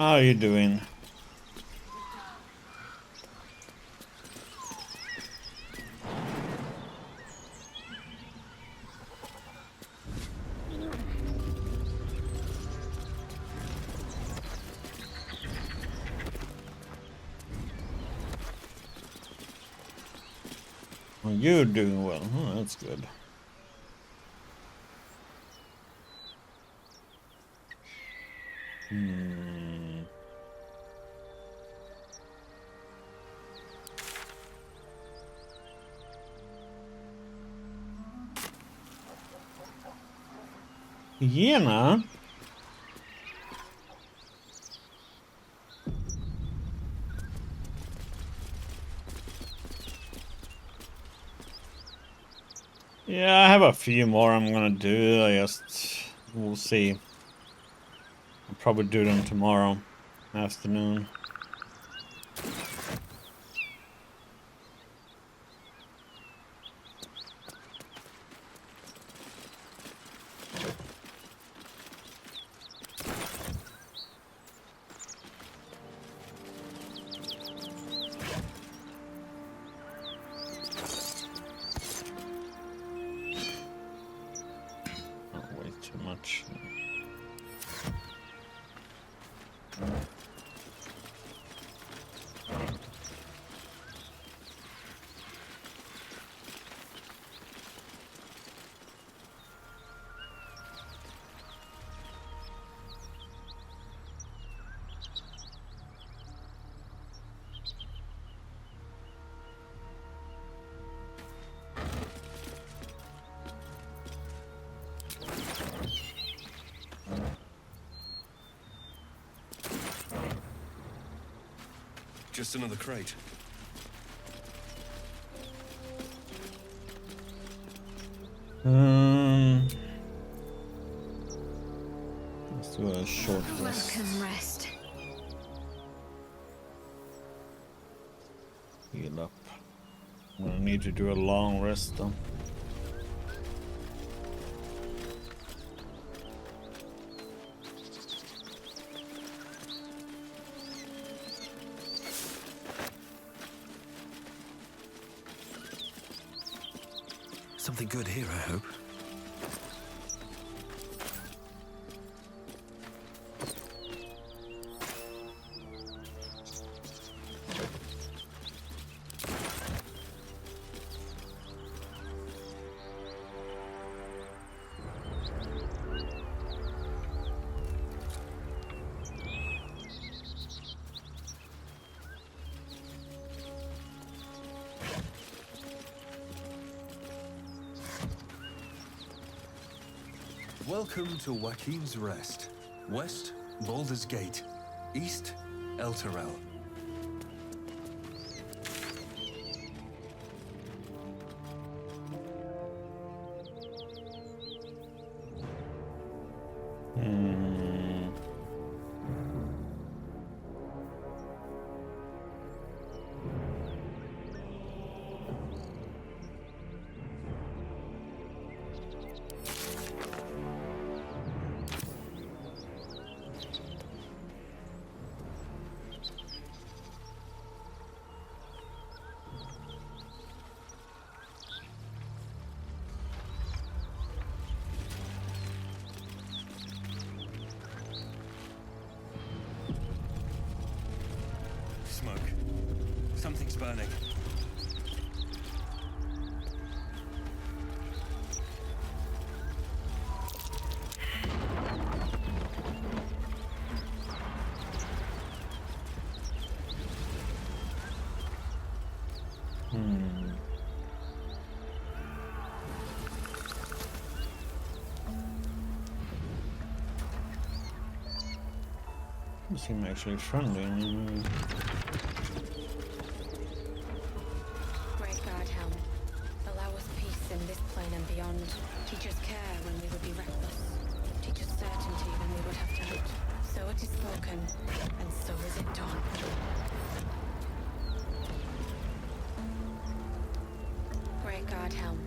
How are you doing? Well, you're doing well. Oh, that's good. Hyena? Yeah, I have a few more I'm gonna do. We'll see. I'll probably do them tomorrow afternoon. Just another crate. Let's do a short rest. Welcome rest. Heal up. I'm gonna need to do a long rest though. Something good here, I hope. Welcome to Waukeen's Rest. West, Baldur's Gate. East, Elturel. Smoke. Something's burning. You seem actually friendly. Great God, Helm. Allow us peace in this plane and beyond. Teach us care when we would be reckless. Teach us certainty when we would have doubt. So it is spoken, and so is it done. Great God, Helm.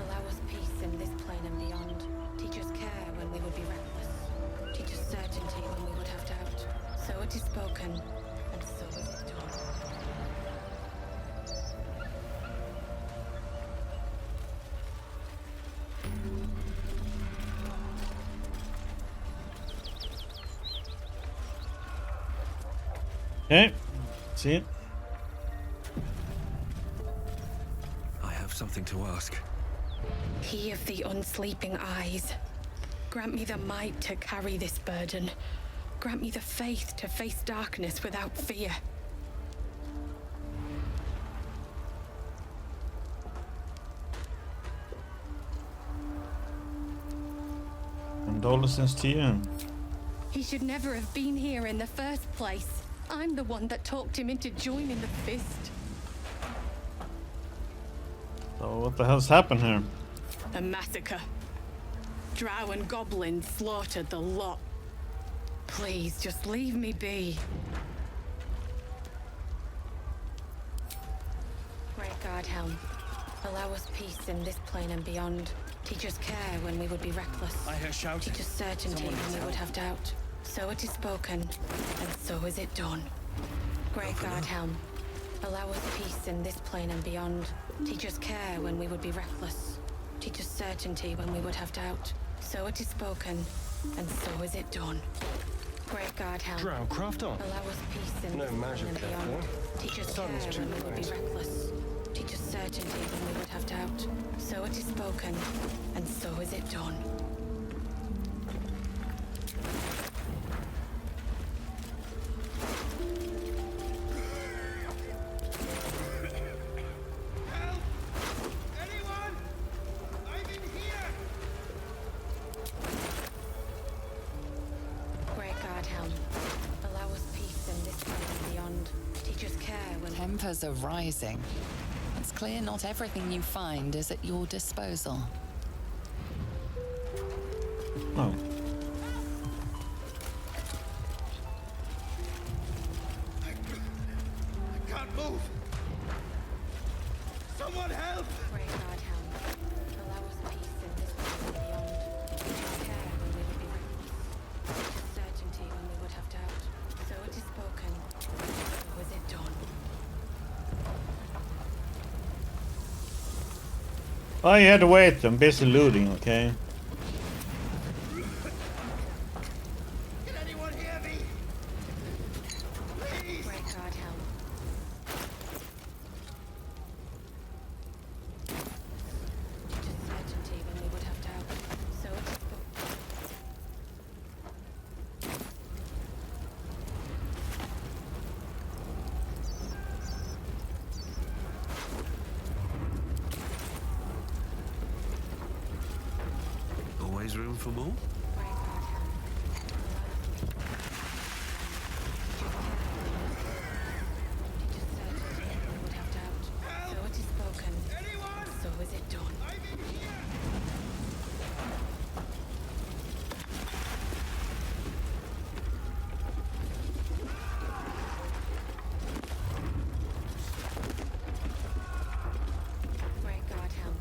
Allow us peace in this plane and beyond. Teach us care when we would be reckless. Teach us certainty when we would have doubt. So it is spoken, and so is it done. Okay, see it. I have something to ask. He of the unsleeping eyes, grant me the might to carry this burden. Grant me the faith to face darkness without fear. Condolences to you. He should never have been here in the first place. I'm the one that talked him into joining the fist. So what the hell's happened here? A massacre. Drow and goblins slaughtered the lot. Please, just leave me be. Great Guardhelm, allow us peace in this plane and beyond. Teach us care when we would be reckless. I hear shouting. Teach us certainty Someone when needs we would have doubt. So it is spoken, and so is it done. Great Guardhelm, allow us peace in this plane and beyond. Teach us care when we would be reckless. Teach us certainty when we would have doubt. So it is spoken, and so is it done. Great Guardhelm, Drow craft on. allow us peace in No this magic plane and there, beyond. though. Teach us Sun's care too when we would be bright. reckless. Teach us certainty when we would have doubt. So it is spoken, and so is it done. Great Guardhelm, allow us peace in this plane and beyond. Teach us care when Tempers are rising. It's clear not everything you find is at your disposal. Oh. I can't move. Someone help! Great Guardhelm, allow us peace in this plane and beyond. Teach us care when we would be reckless. Teach us certainty when we would have doubt. So it is spoken, so is it done. Oh, you had to wait. I'm busy looting, okay? Can anyone hear me? Please! Great Guardhelm. Teach us certainty when we would have doubt. So it is spoken. Always room for more? Great Guardhelm. Teach us certainty when we would have doubt. So it is spoken. So is it done. Great Guardhelm,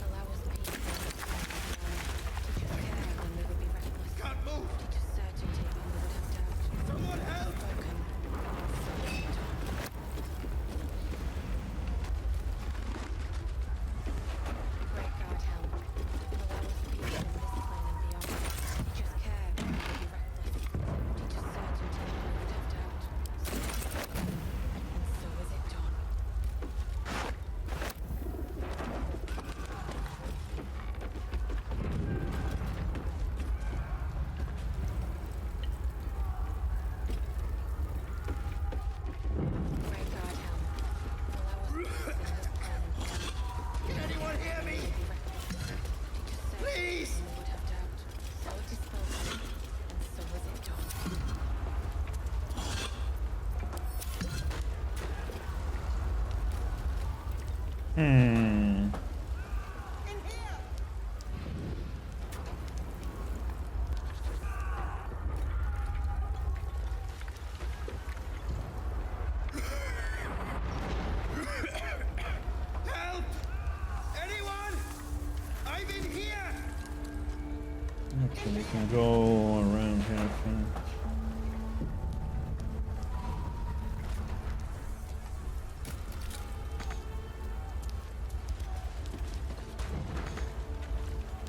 allow us peace in this plane and beyond. Teach us care when we Okay, we can go around here, I think.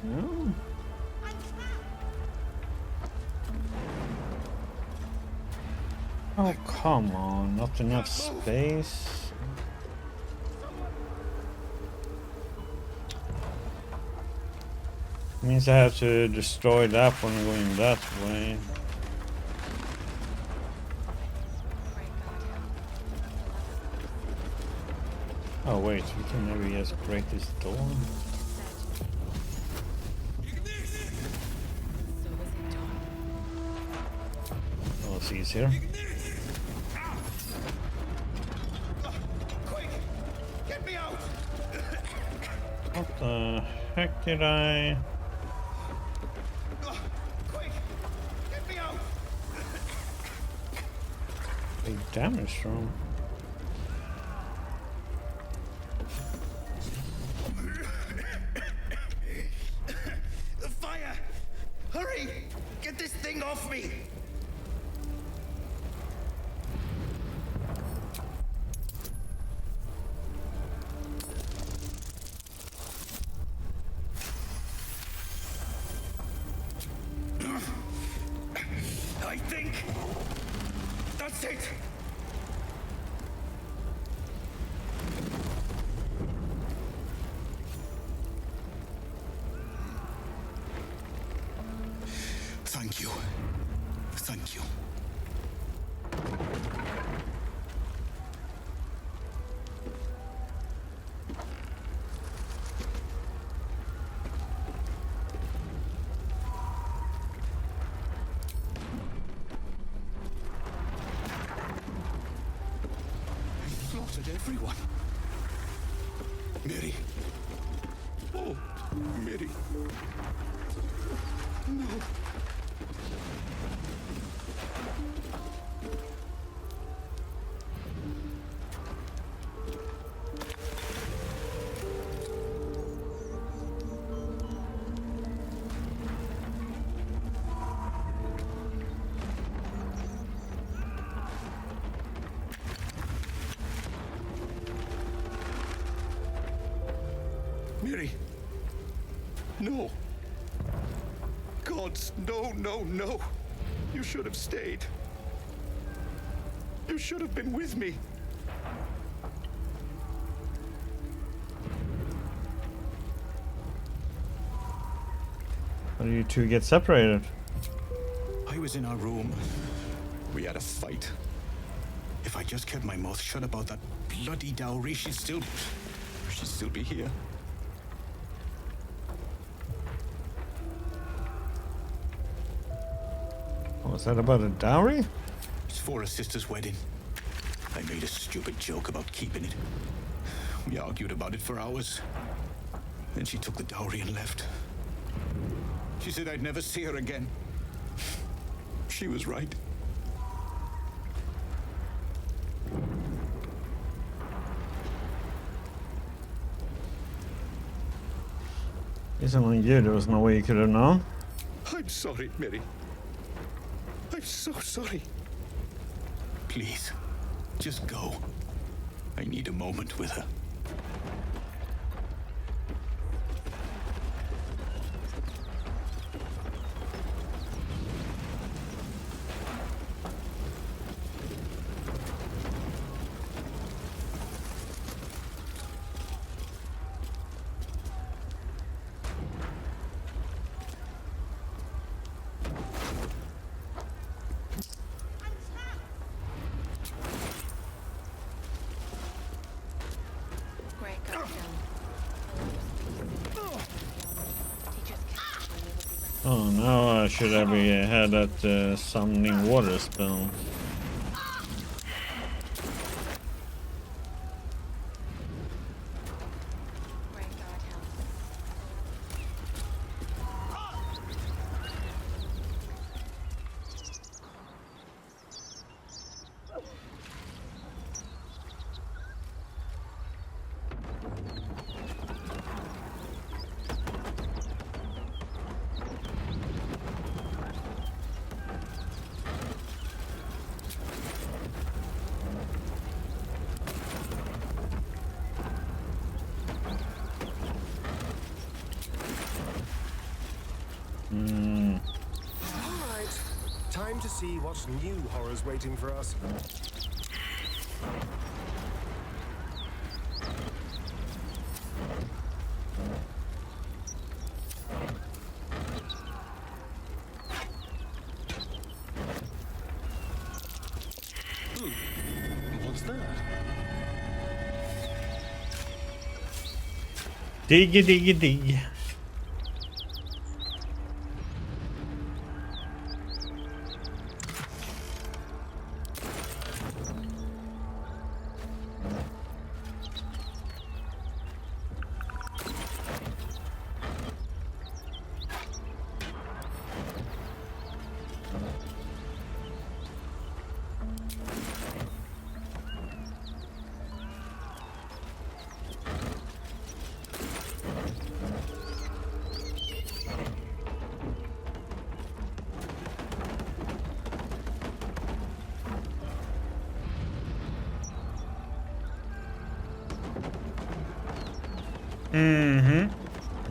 No. Oh, come on, not enough space. Means I have to destroy that one going that way. Oh wait, we can maybe just break this door. Oh, it's easier. Quick! Get me out! What the heck did I? Quick! Get me out! Big damage from? The fire! Hurry! Get this thing off me! I think that's it. Thank you. Thank you. Slaughtered everyone. Mary. Oh, Mary. No. Mary. No. Gods, no, no, no. You should have stayed. You should have been with me. How do you two get separated? I was in our room. We had a fight. If I just kept my mouth shut about that bloody dowry, she'd still be here. Was that about a dowry? It's for a sister's wedding. I made a stupid joke about keeping it. We argued about it for hours. Then she took the dowry and left. She said I'd never see her again. She was right. Isn't on you, there was no way you could have known. I'm sorry, Mary. I'm so sorry. Please, just go. I need a moment with her. Great, go down. Teachers care when we would be rescued. Oh, now I should have had that summoning water spell. Great God help. All right, time to see what new horrors waiting for us. What's that? Diggy diggy dig.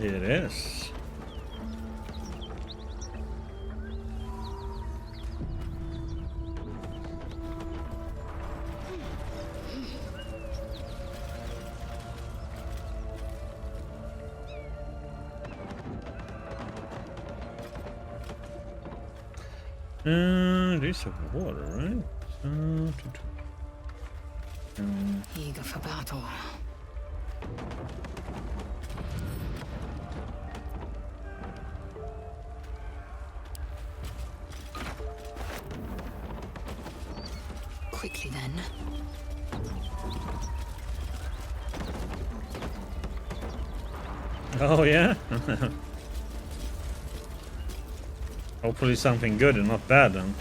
It is. These are water, right? Eager for battle. Quickly then. Oh yeah. Hopefully something good and not bad then.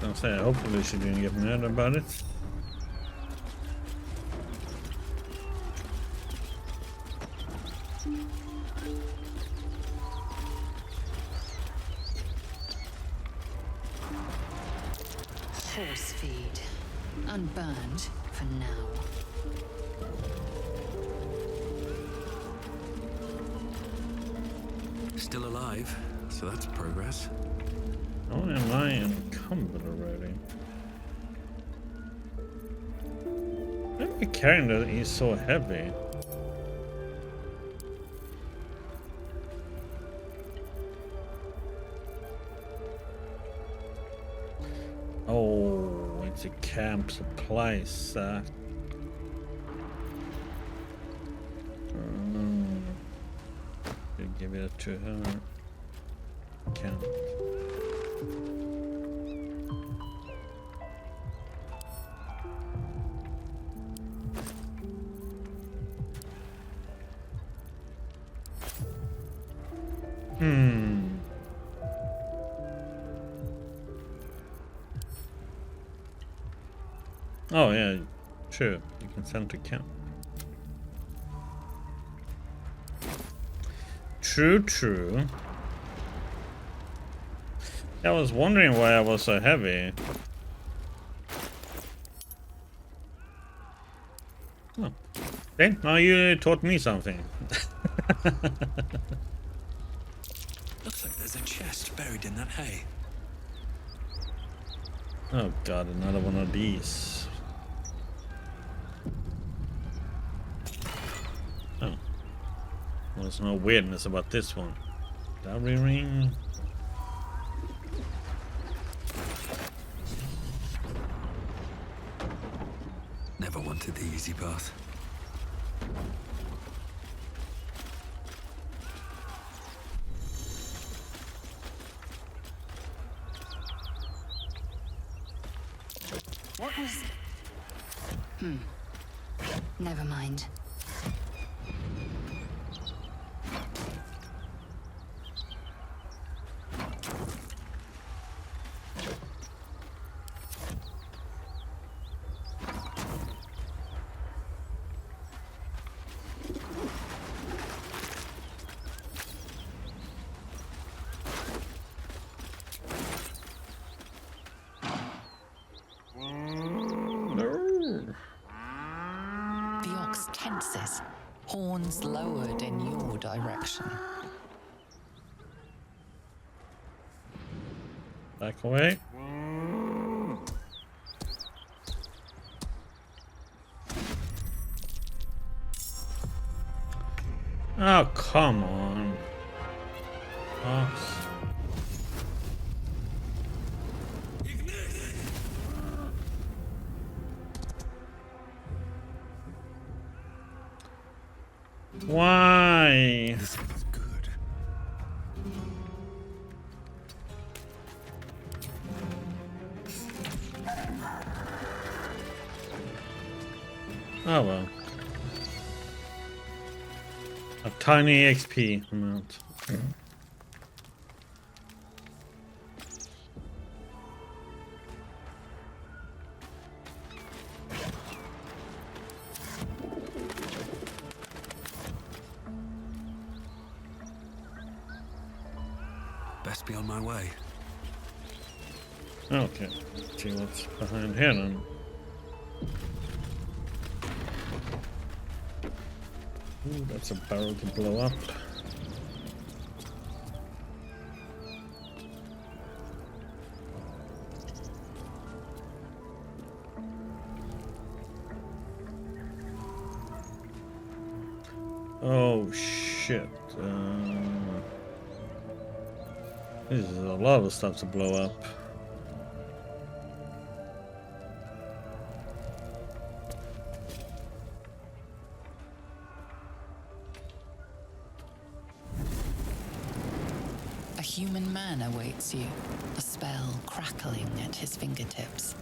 I'll say, hopefully she didn't get mad about it. Force feed. Unburned for now. Still alive, so that's progress. How am I encumbered already? Why am I carrying that he's so heavy? Oh, it's a camp supply set. Give it to her. Can't. Oh yeah, sure. You can send to camp. True. I was wondering why I was so heavy. Oh. Okay, now you taught me something. Looks like there's a chest buried in that hay. Oh god, another one of these. Oh. Well, there's no weirdness about this one. Dowry ring. Never wanted the easy path. What was... Never mind. The ox tenses, horns lowered in your direction. Back away. Oh, come on. Ox. Why? This is good. Oh well. A tiny XP amount. Best be on my way. Okay. Let's see what's behind here then. Ooh, that's a barrel to blow up. Oh shit. This is a lot of stuff to blow up. A human man awaits you, the spell crackling at his fingertips.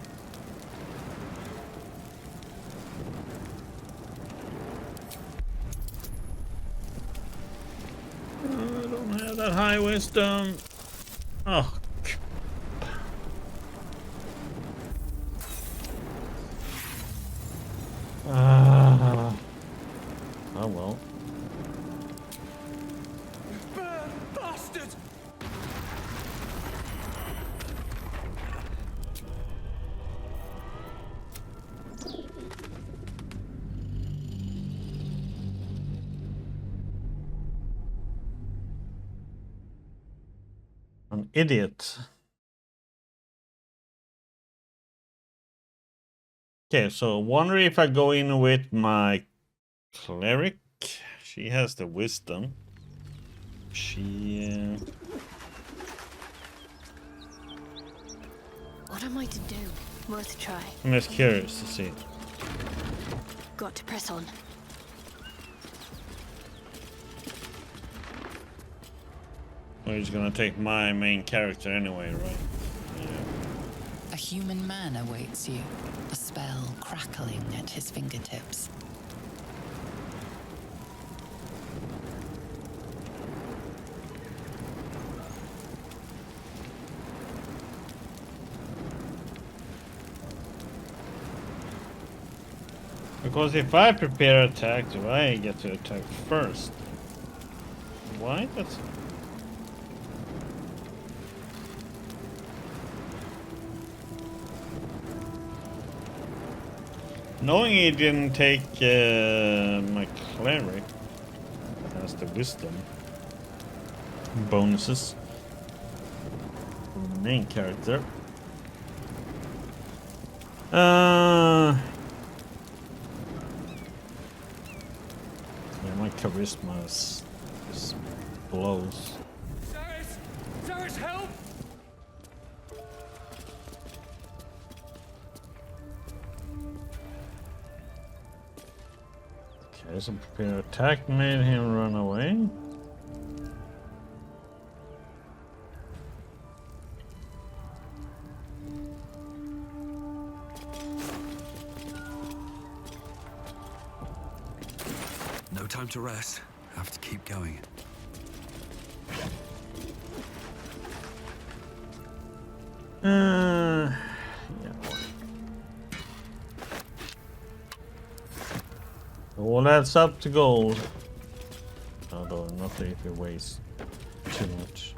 I don't have that high wisdom. Oh. Oh well. Bastard! An idiot. Okay, so wonder if I go in with my cleric. She has the wisdom. She. What am I to do? Worth a try. I'm just curious to see. Got to press on. Well, he's gonna take my main character anyway, right? Yeah. A human man awaits you, the spell crackling at his fingertips. Because if I prepare attack, do I get to attack first? Why? That's. Knowing he didn't take my cleric, has the wisdom bonuses from the main character. Yeah, my charisma is blows. Cyrus, help! Okay, so prepare attack made him run away. No time to rest. Have to keep going. Yeah. All adds up to gold. Although not if it weighs too much.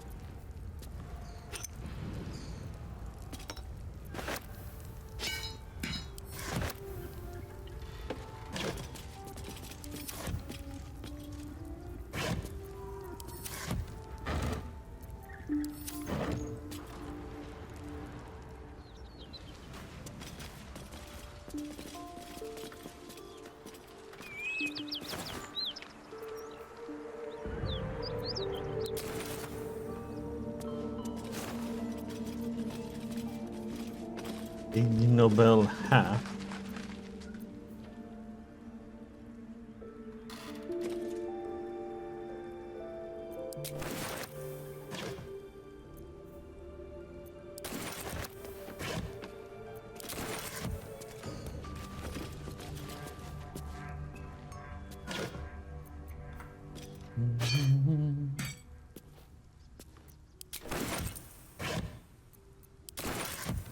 Noble hat.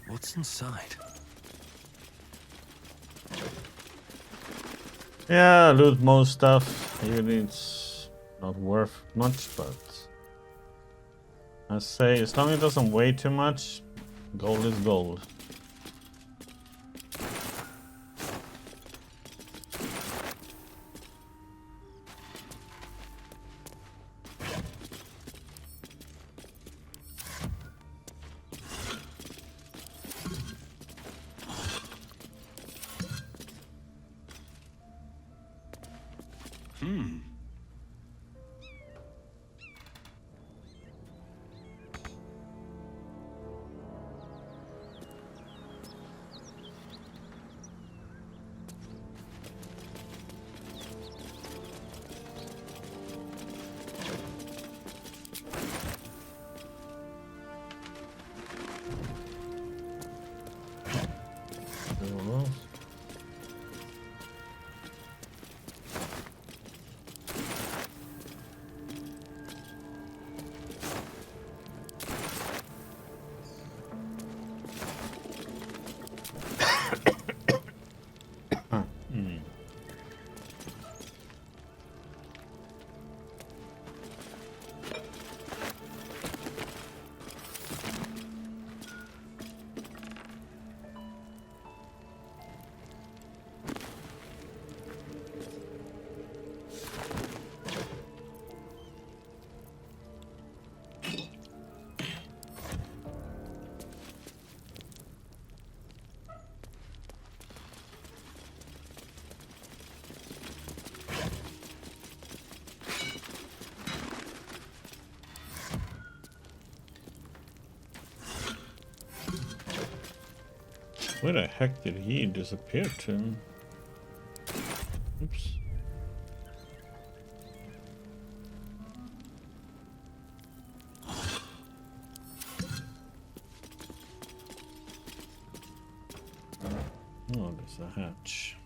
What's inside? Yeah, loot most stuff. Even it's not worth much, but I say as long as it doesn't weigh too much, gold is gold. Where the heck did he disappear to? Oops. Oh, there's a hatch.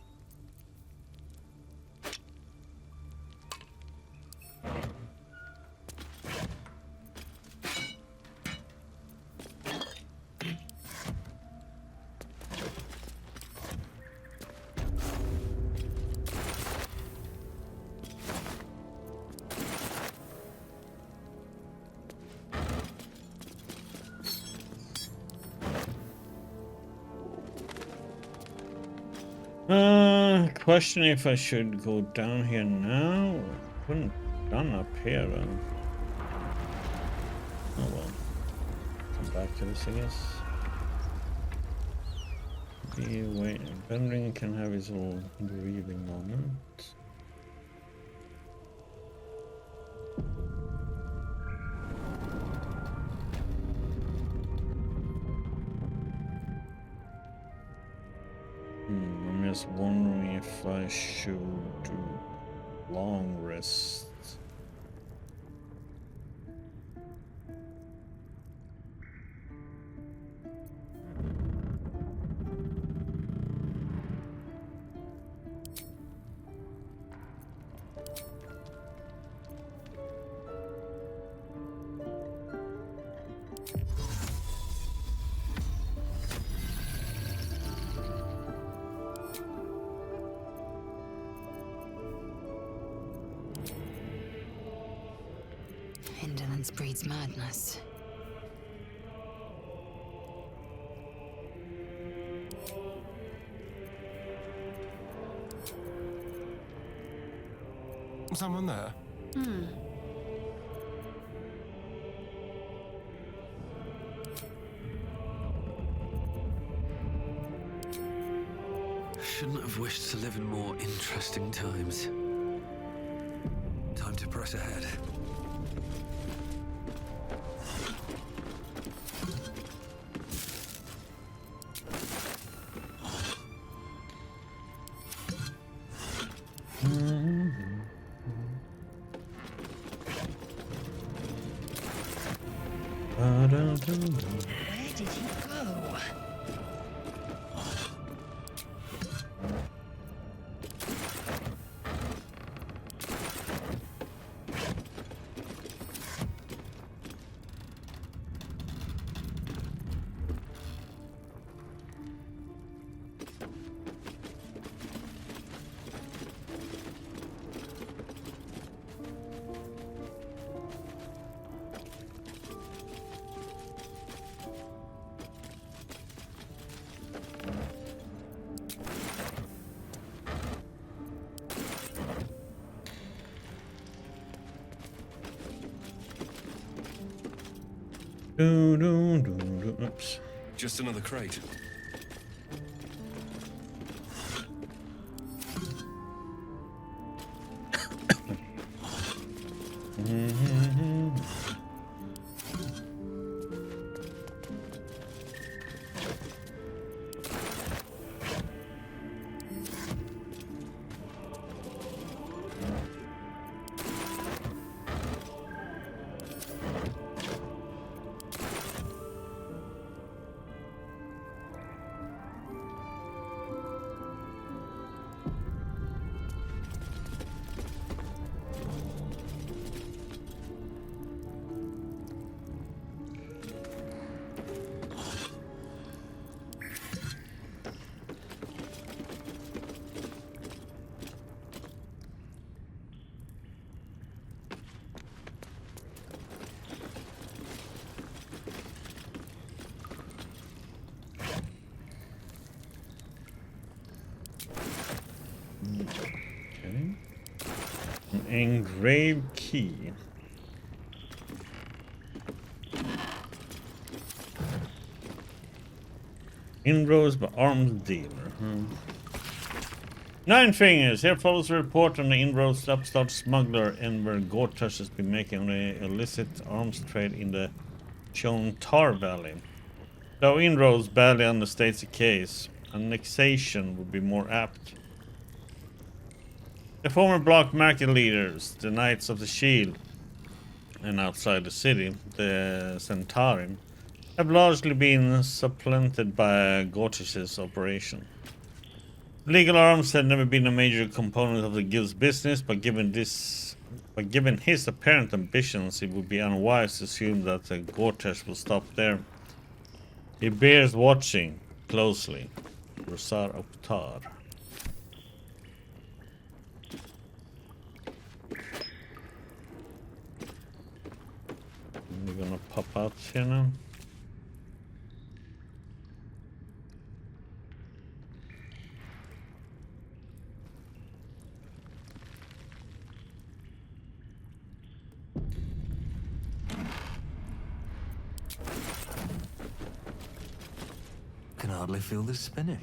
Question if I should go down here now. I couldn't done up here. Oh well. Come back to this, I guess. Wait, Bending can have his own grieving moment. I'm just wondering if I should do long rest. Indolence breeds madness. Someone there? Shouldn't have wished to live in more interesting times. Time to press ahead. Where did he go? Oops. Just another crate. Okay. An engraved key. Inroads by arms dealer. Nine Fingers. Here follows a report on the inroads upstart smuggler Enver Gortash has been making on the illicit arms trade in the Zhentarim Valley. Though inroads barely understates the case, annexation would be more apt. The former block market leaders, the Knights of the Shield, and outside the city, the Zhentarim, have largely been supplanted by Gortash's operation. Legal arms had never been a major component of the guild's business, but given his apparent ambitions, it would be unwise to assume that Gortash will stop there. He bears watching closely. Rosar Oktar. We're gonna pop out here now. Can hardly feel this spinning.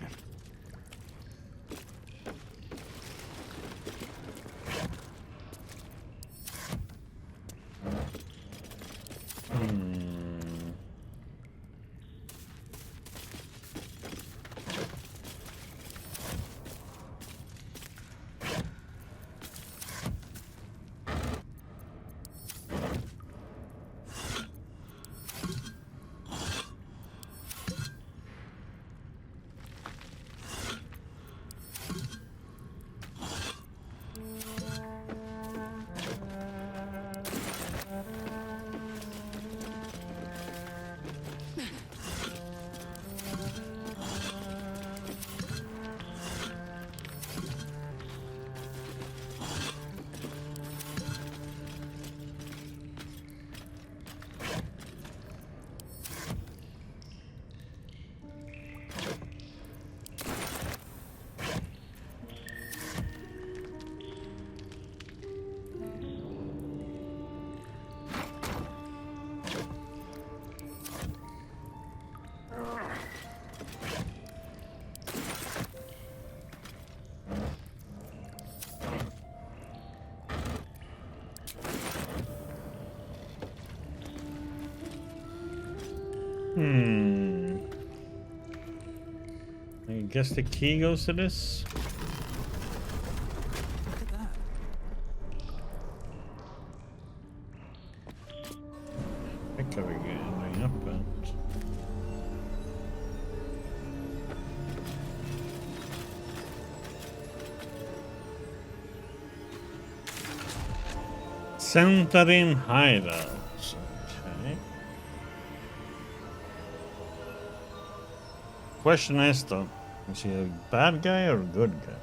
I guess the key goes to this. Look at are we ending up at? Zhentarim Hideout. Okay. Question is though, is he a bad guy or a good guy?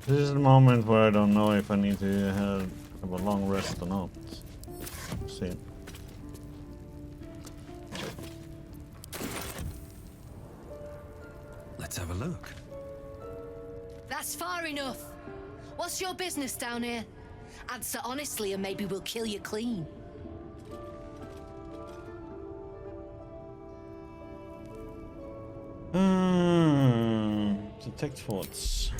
This is the moment where I don't know if I need to have a long rest or not. See. Let's have a look. That's far enough. What's your business down here? Answer honestly and maybe we'll kill you clean. Detect thoughts.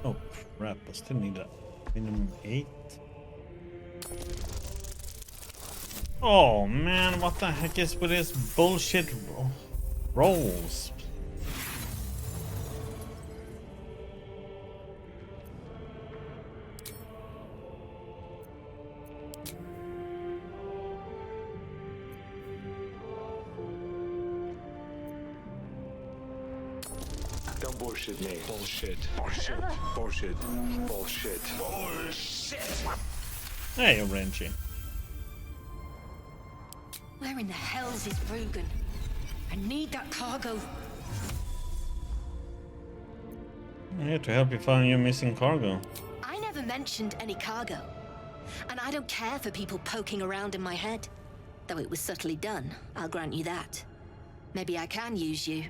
Oh crap, I still need a minimum 8. Oh man, what the heck is with this bullshit rolls? Don't bullshit me. Bullshit. Bullshit. Bullshit. Bullshit. Bullshit. Hey, Renji. Where in the hell's is Rugen? I need that cargo. I'm here to help you find your missing cargo. I never mentioned any cargo. And I don't care for people poking around in my head. Though it was subtly done, I'll grant you that. Maybe I can use you.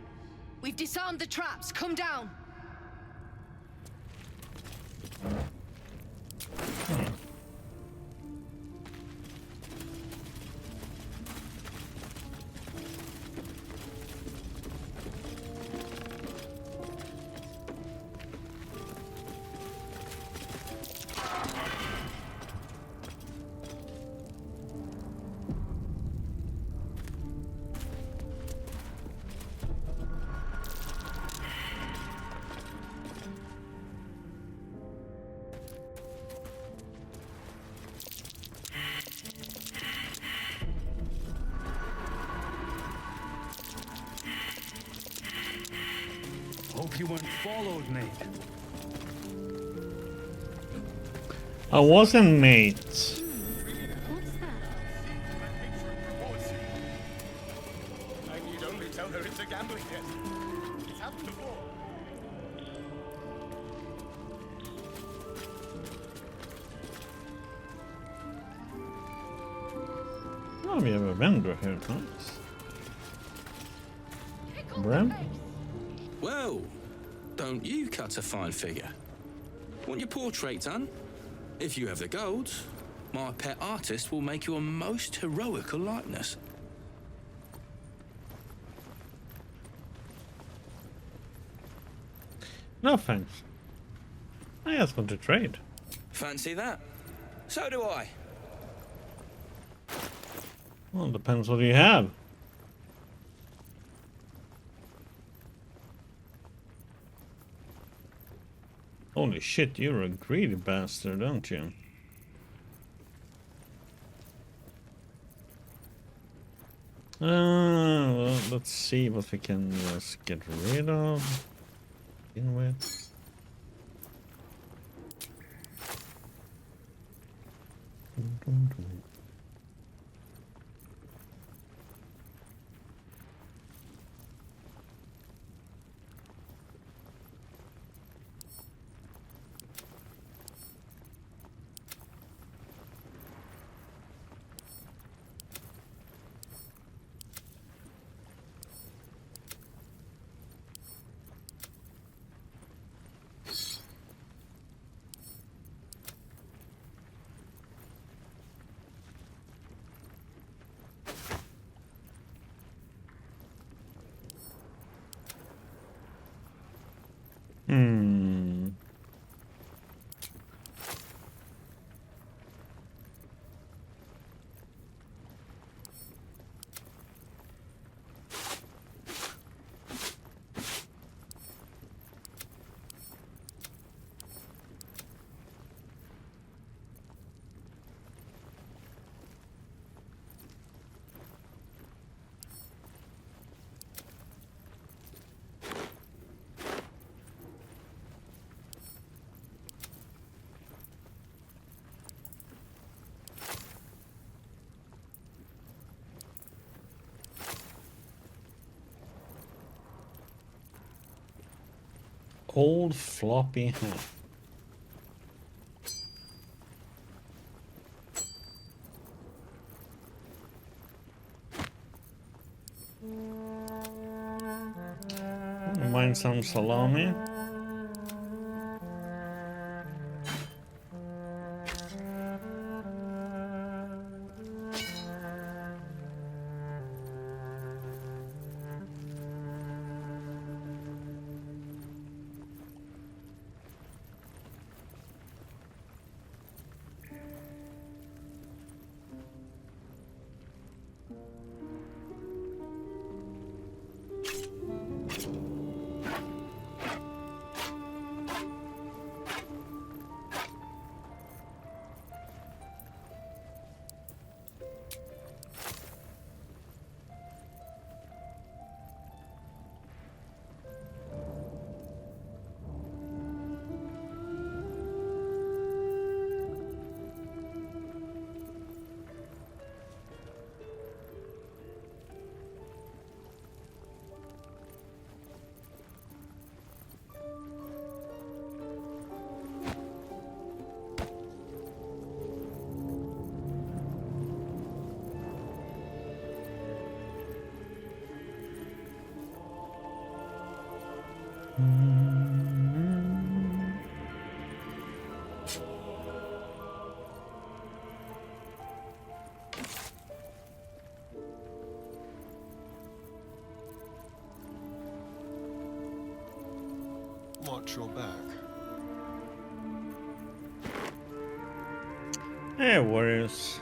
We've disarmed the traps. Come down. Hope you weren't followed, mate. I wasn't, mate. What's that? I need only tell her it's a gambling den. It's happened before. Oh, we have a vendor here, nice. Bram? Well, don't you cut a fine figure? Want your portrait done? If you have the gold, my pet artist will make you a most heroical likeness. No thanks. I just want to trade. Fancy that? So do I. Well, depends what you have. Holy shit, you're a greedy bastard, aren't you? Well, let's see what we can just get rid of. In with. cold floppy hat. Mind some salami. Watch your back. Hey, warriors.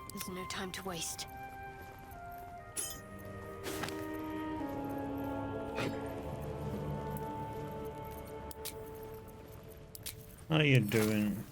There's no time to waste. How you doing?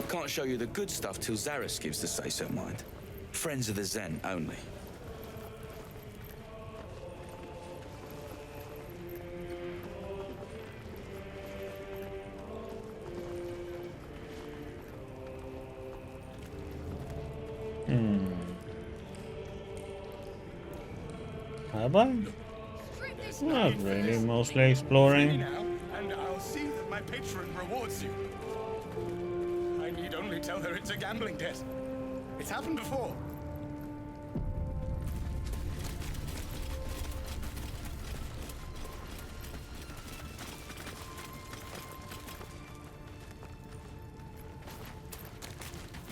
Can't show you the good stuff till Zaris gives the say-so, mind. Friends of the Zen only. Have I? Not really, mostly exploring. Now, and I'll see that my patron rewards you. I need only tell her it's a gambling debt. It's happened before.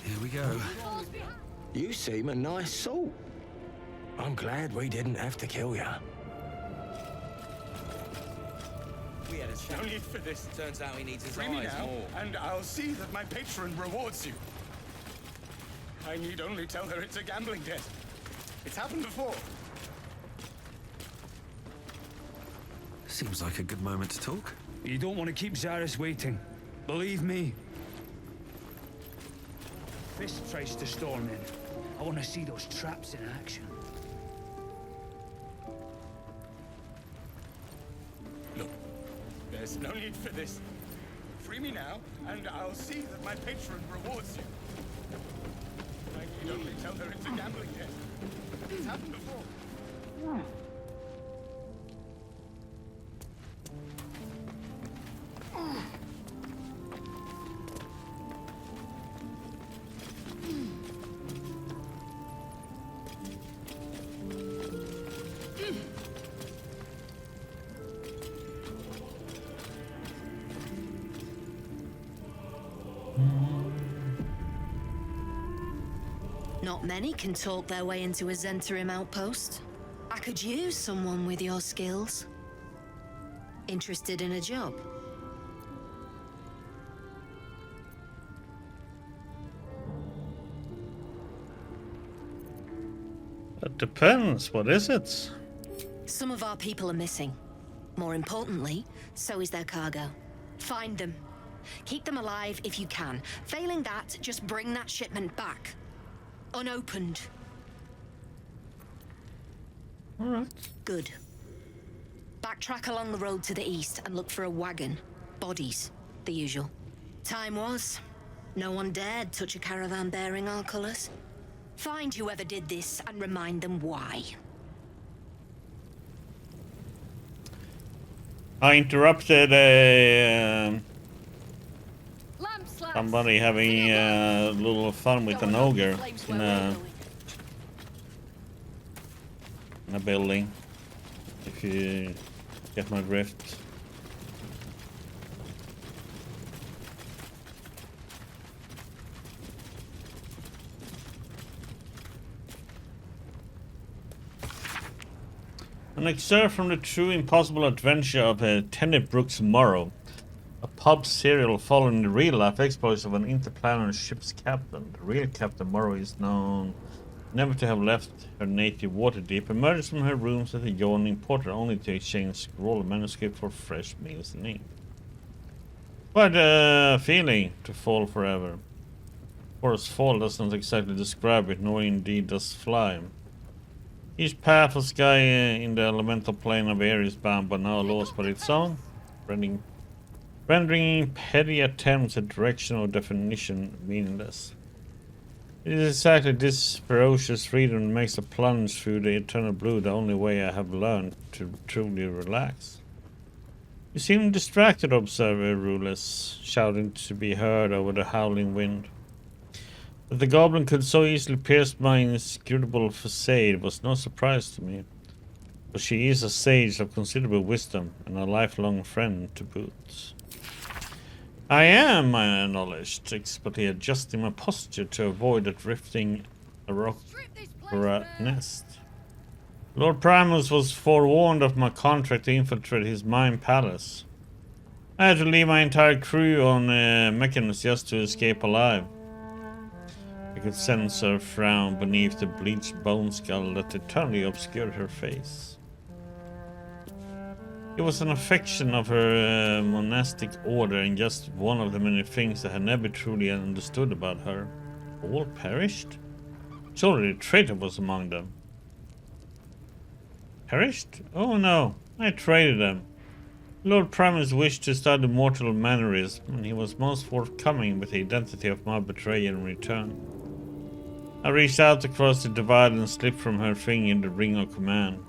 Here we go. You seem a nice sort. I'm glad we didn't have to kill you. We had a No need for this. Turns out he needs his Free me eyes now, more. and I'll see that my patron rewards you. I need only tell her it's a gambling debt. It's happened before. Seems like a good moment to talk. You don't want to keep Zaris waiting. Believe me. Fist tries to storm in. I want to see those traps in action. Look, there's no need for this. Free me now, and I'll see that my patron rewards you. I need only tell her it's a gambling debt. It's happened before. Not many can talk their way into a Zhentarim outpost. I could use someone with your skills. Interested in a job? That depends. What is it? Some of our people are missing. More importantly, so is their cargo. Find them. Keep them alive if you can. Failing that, just bring that shipment back. Unopened. All right. Good. Backtrack along the road to the east and look for a wagon. Bodies. The usual. Time was. No one dared touch a caravan bearing our colors. Find whoever did this and remind them why. I interrupted somebody having a little fun with an ogre in a building. If you get my drift. An excerpt from the true impossible adventure of Tenebrook's Morrow, a pub serial following the real-life exploits of an interplanetary ship's captain. The real Captain Morrow is known never to have left her native Waterdeep, emerged from her rooms at a yawning portal only to exchange scroll and manuscript for fresh meals and ink. Quite a feeling to fall forever. Of course, fall does not exactly describe it, nor indeed does fly. Each path of sky in the elemental plane of air is bound but now lost by its own, rendering petty attempts at direction or definition meaningless. It is exactly this ferocious freedom that makes a plunge through the eternal blue the only way I have learned to truly relax. You seem distracted, observer Ruless, shouting to be heard over the howling wind. That the goblin could so easily pierce my inscrutable facade was no surprise to me, for she is a sage of considerable wisdom and a lifelong friend to boot. I am, I acknowledged, expertly adjusting my posture to avoid a drifting rock or a nest. Lord Primus was forewarned of my contract to infiltrate his mine palace. I had to leave my entire crew on Mechanus just to escape alive. I could sense her frown beneath the bleached bone skull that eternally obscured her face. It was an affection of her monastic order and just one of the many things I had never truly understood about her. All perished? Surely the traitor was among them. Perished? Oh no, I traded them. Lord Primus wished to study mortal mannerism, and he was most forthcoming with the identity of my betrayer in return. I reached out across the divide and slipped from her finger the ring of command.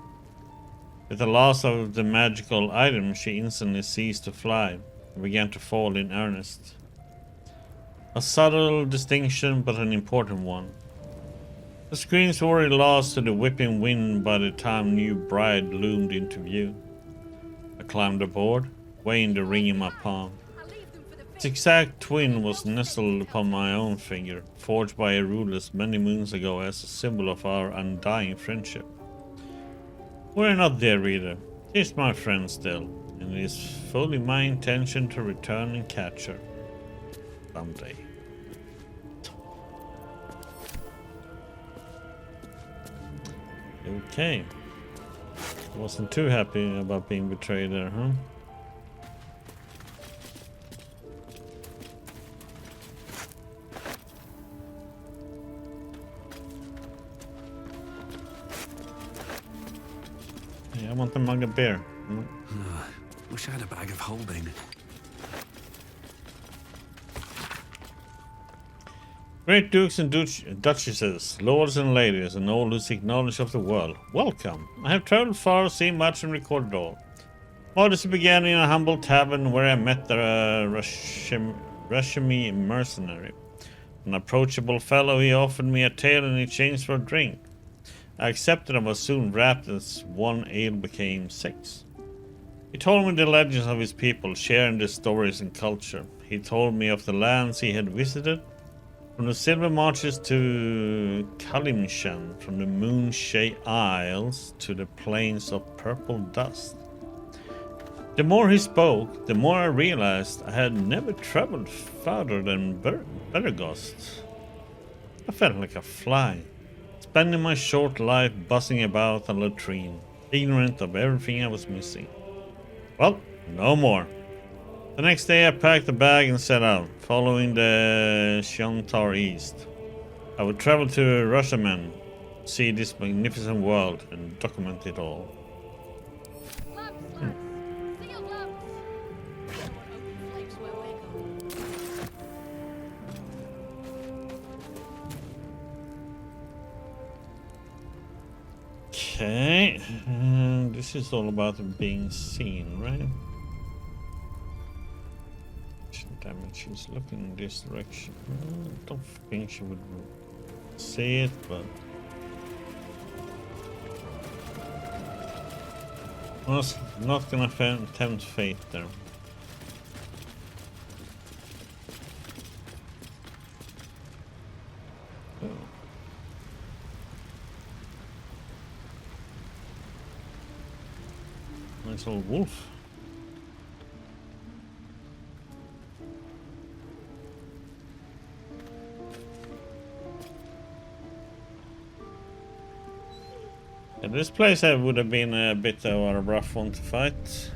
With the loss of the magical item, she instantly ceased to fly and began to fall in earnest. A subtle distinction, but an important one. The screens were already lost to the whipping wind by the time new bride loomed into view. I climbed aboard, weighing the ring in my palm. Its exact twin was nestled upon my own finger, forged by Erulus many moons ago as a symbol of our undying friendship. We're not there, reader. She's my friend still, and it is fully my intention to return and catch her. Someday. Okay. Wasn't too happy about being betrayed there, huh? I want the mug of beer. Wish I had a bag of holding. Great dukes and duchesses, lords and ladies, and all who seek knowledge of the world, welcome. I have traveled far, seen much, and recorded all. Odyssey began in a humble tavern where I met the Rashimi mercenary. An approachable fellow, he offered me a tale in exchange for a drink. I accepted and was soon wrapped as one ale became 6. He told me the legends of his people, sharing their stories and culture. He told me of the lands he had visited, from the Silver Marches to Kalimshan, from the Moonshay Isles to the plains of Purple Dust. The more he spoke, the more I realized I had never traveled farther than Beregost. I felt like a fly, spending my short life buzzing about a latrine, ignorant of everything I was missing. Well, no more. The next day I packed a bag and set out, following the Zhentarim east. I would travel to Rushaman, see this magnificent world, and document it all. Okay, this is all about being seen, right? Damage, she's looking in this direction. I don't think she would see it, but I was not gonna tempt fate there. Oh. Nice old wolf. Yeah, this place would have been a bit of a rough one to fight.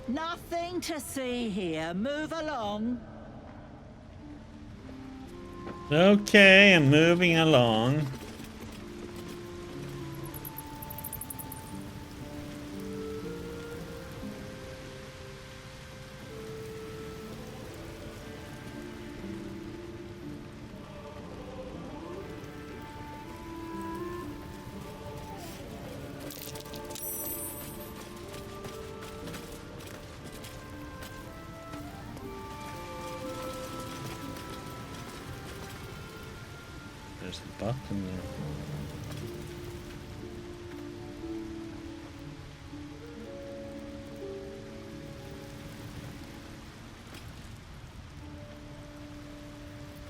Nothing to see here. Move along. Okay, I'm moving along. There's a button there.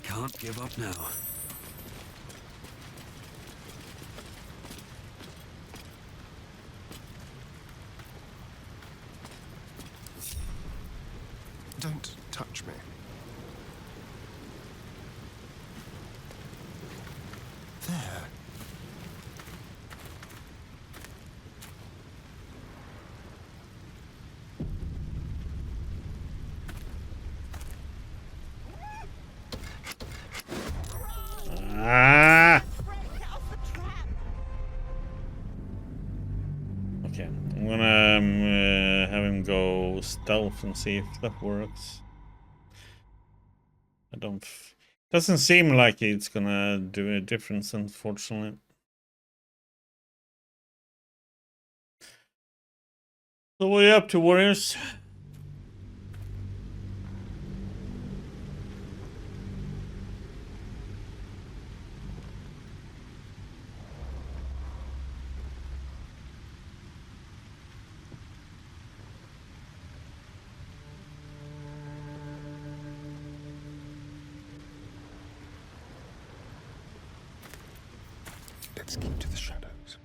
Can't give up now. Don't touch me. There. Ah! Okay, I'm gonna have him go stealth and see if that works. I don't. Doesn't seem like it's gonna do a difference, unfortunately. So what are you up to, warriors? Let's keep to the shadows.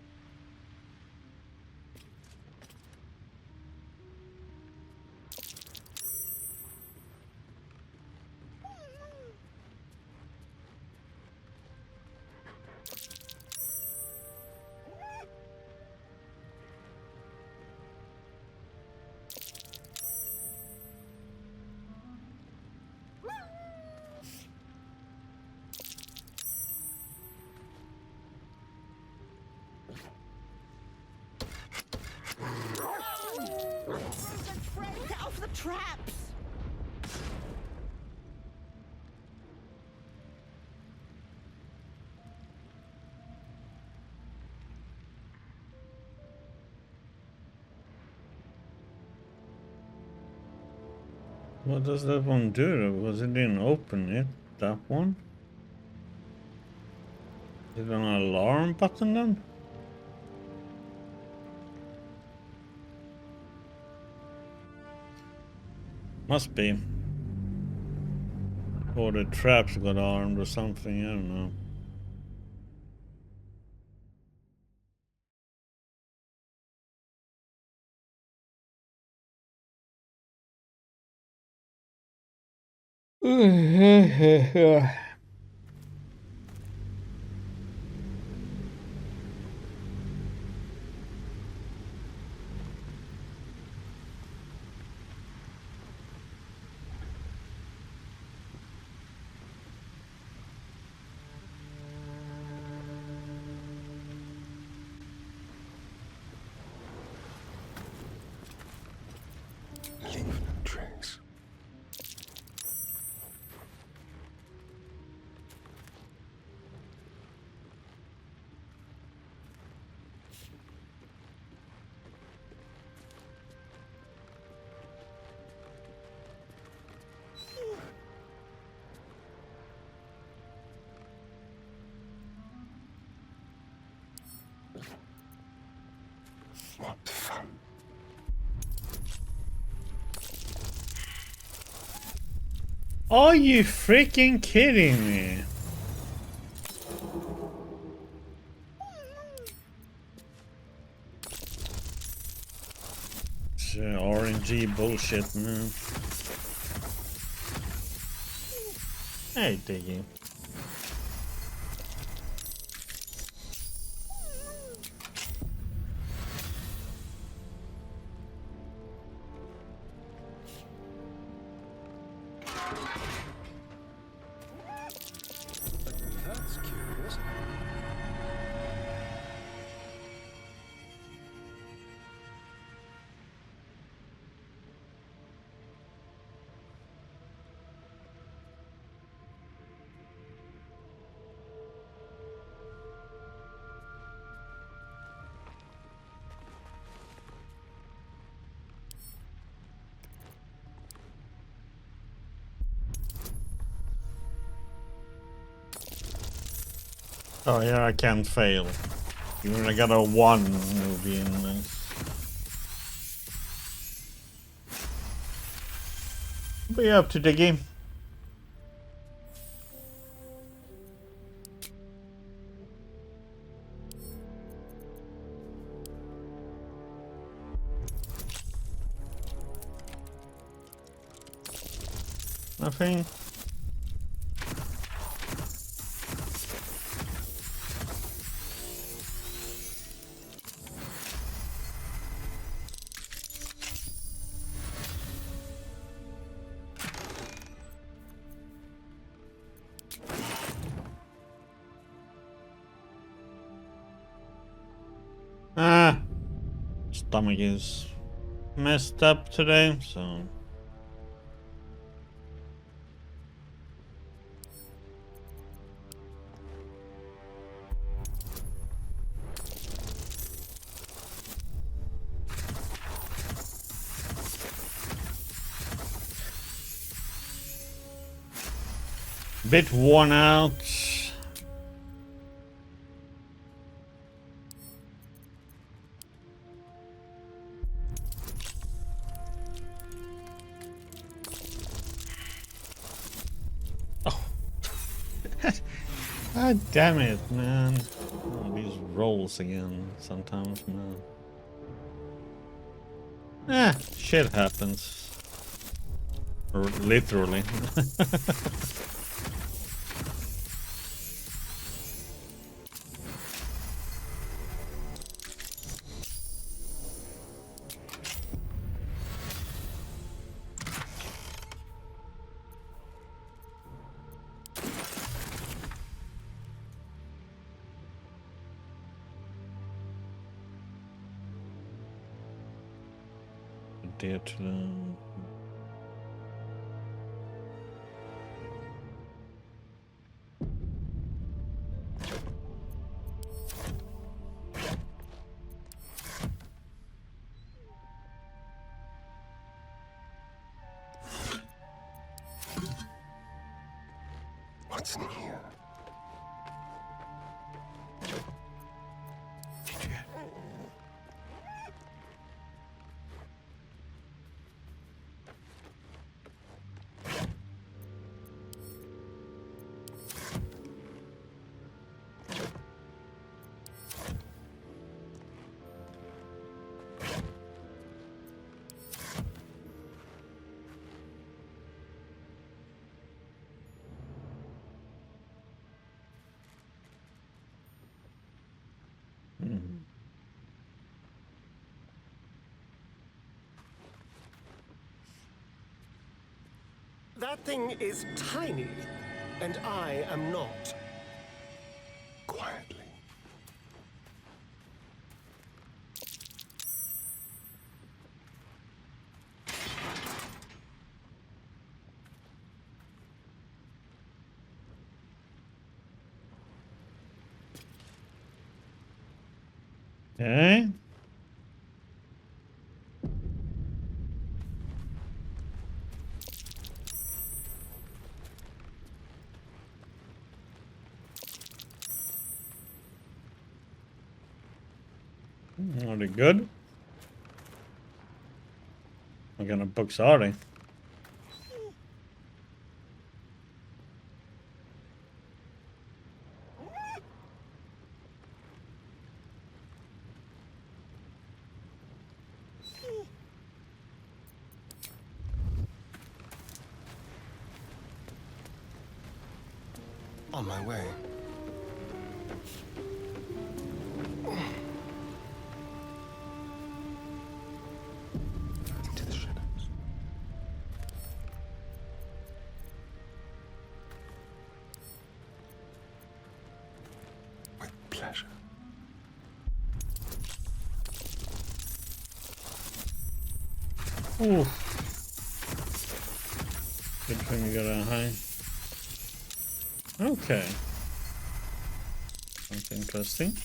Get off the traps! What does that one do? Was it didn't open it? That one? Is it an alarm button then? Must be. Or the traps got armed or something, I don't know. Leave no trace. What fun. Are you freaking kidding me? It's RNG bullshit, man. Hey, Diggy. That's curious. Oh yeah, I can't fail. Even I got a 1 movie in this. What are you up to, Diggy? Nothing? Ah, stomach is messed up today, so. Bit worn out. God damn it, man. Oh, these rolls again sometimes, man. Shit happens. Or literally. Dare to learn. What's in here? That thing is tiny, and I am not. Quietly. Okay. Are they good? What kind of books are they? On my way. Into the shadows. With pleasure. Ooh. Good thing we got a high. Okay. That's interesting.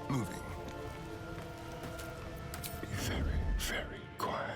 Moving. Be very, very quiet.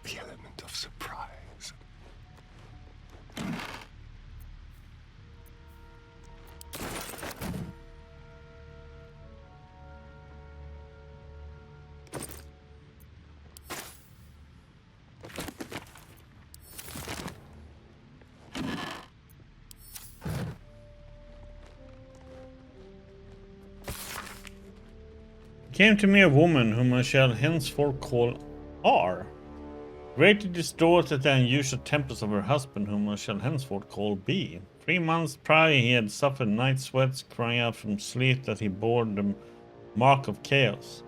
The element of surprise. Came to me a woman whom I shall henceforth call R. Greatly distraught at the unusual tempers of her husband, whom I shall henceforth call B. 3 months prior he had suffered night sweats, crying out from sleep that he bore the mark of chaos.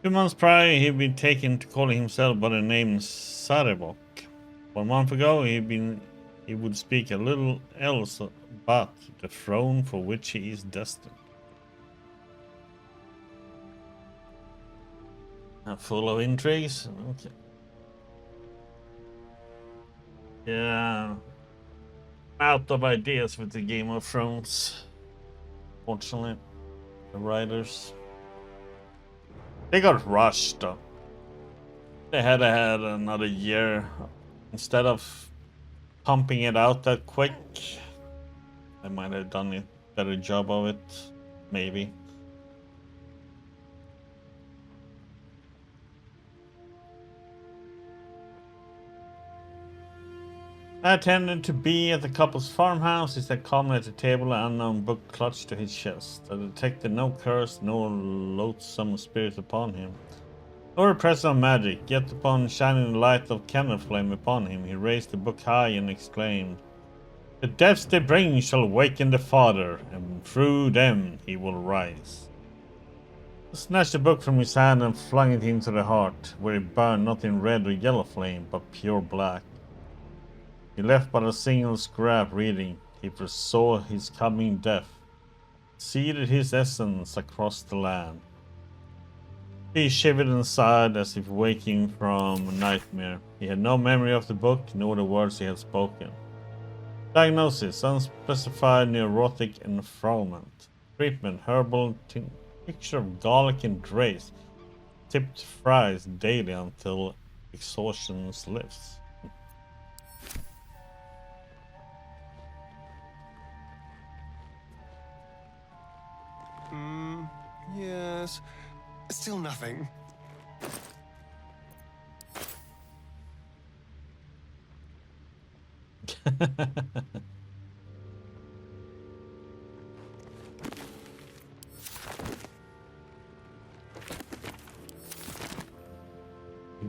2 months prior he had been taken to calling himself by the name Sarevok. 1 month ago he would speak a little else but the throne for which he is destined. Full of intrigues. Okay. Yeah. Out of ideas with the Game of Thrones. Fortunately. The writers. They got rushed though. They had another year. Instead of pumping it out that quick. They might have done a better job of it. Maybe. I attended to be at the couple's farmhouse. He sat calmly at the table, an unknown book clutched to his chest. I detected no curse, no loathsome spirit upon him, nor a presence of magic. Yet upon shining the light of candle flame upon him, he raised the book high and exclaimed, "The deaths they bring shall waken the Father, and through them he will rise." I snatched the book from his hand and flung it into the heart, where it burned not in red or yellow flame, but pure black. He left but a single scrap reading. He foresaw his coming death, seeded his essence across the land. He shivered and sighed as if waking from a nightmare. He had no memory of the book, nor the words he had spoken. Diagnosis: unspecified neurotic enthrallment. Treatment: herbal tincture of garlic and drace. Tipped fries daily until exhaustion lifts. promise. Still nothing.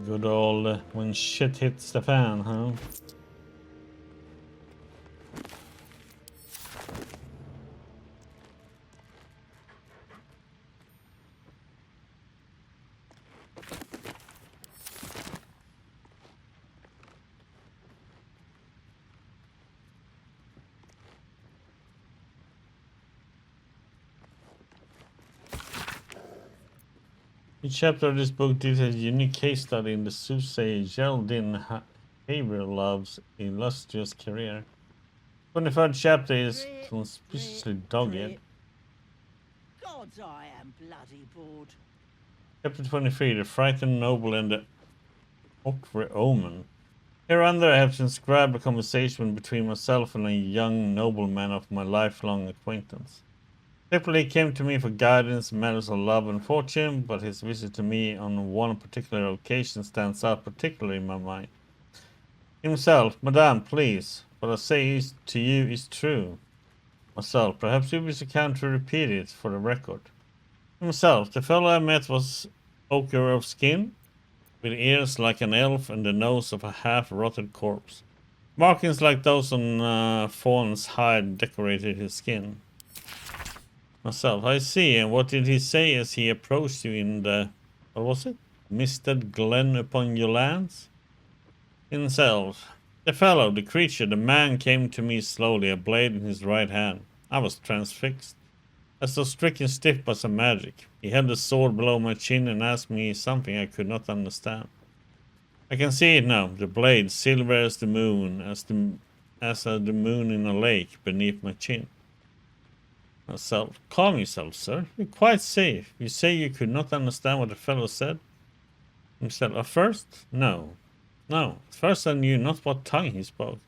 Good old when shit hits the fan, huh? Each chapter of this book details a unique case study in the soothsayer Geraldine Haverlove's illustrious career. 23rd chapter is conspicuously dogged. Gods, I am bloody bored. Chapter 23, The Frightened Noble and the Awkward Omen. Hereunder I have transcribed a conversation between myself and a young nobleman of my lifelong acquaintance. Separately, he came to me for guidance in matters of love and fortune, but his visit to me on one particular occasion stands out particularly in my mind. Himself, Madame, please, what I say to you is true. Myself, perhaps you wish the Count to repeat it for the record. Himself, the fellow I met was ochre of skin, with ears like an elf and the nose of a half-rotted corpse. Markings like those on fawn's hide decorated his skin. Myself, I see, and what did he say as he approached you in the, what was it? Misted glen upon your lands? Himself, the fellow, the creature, the man came to me slowly, a blade in his right hand. I was transfixed, as though stricken stiff by some magic. He held the sword below my chin and asked me something I could not understand. I can see it now, the blade, silver as the moon, as the moon in a lake beneath my chin. Myself, calm yourself, sir. You're quite safe. You say you could not understand what the fellow said? Himself, at first? No. At first I knew not what tongue he spoke.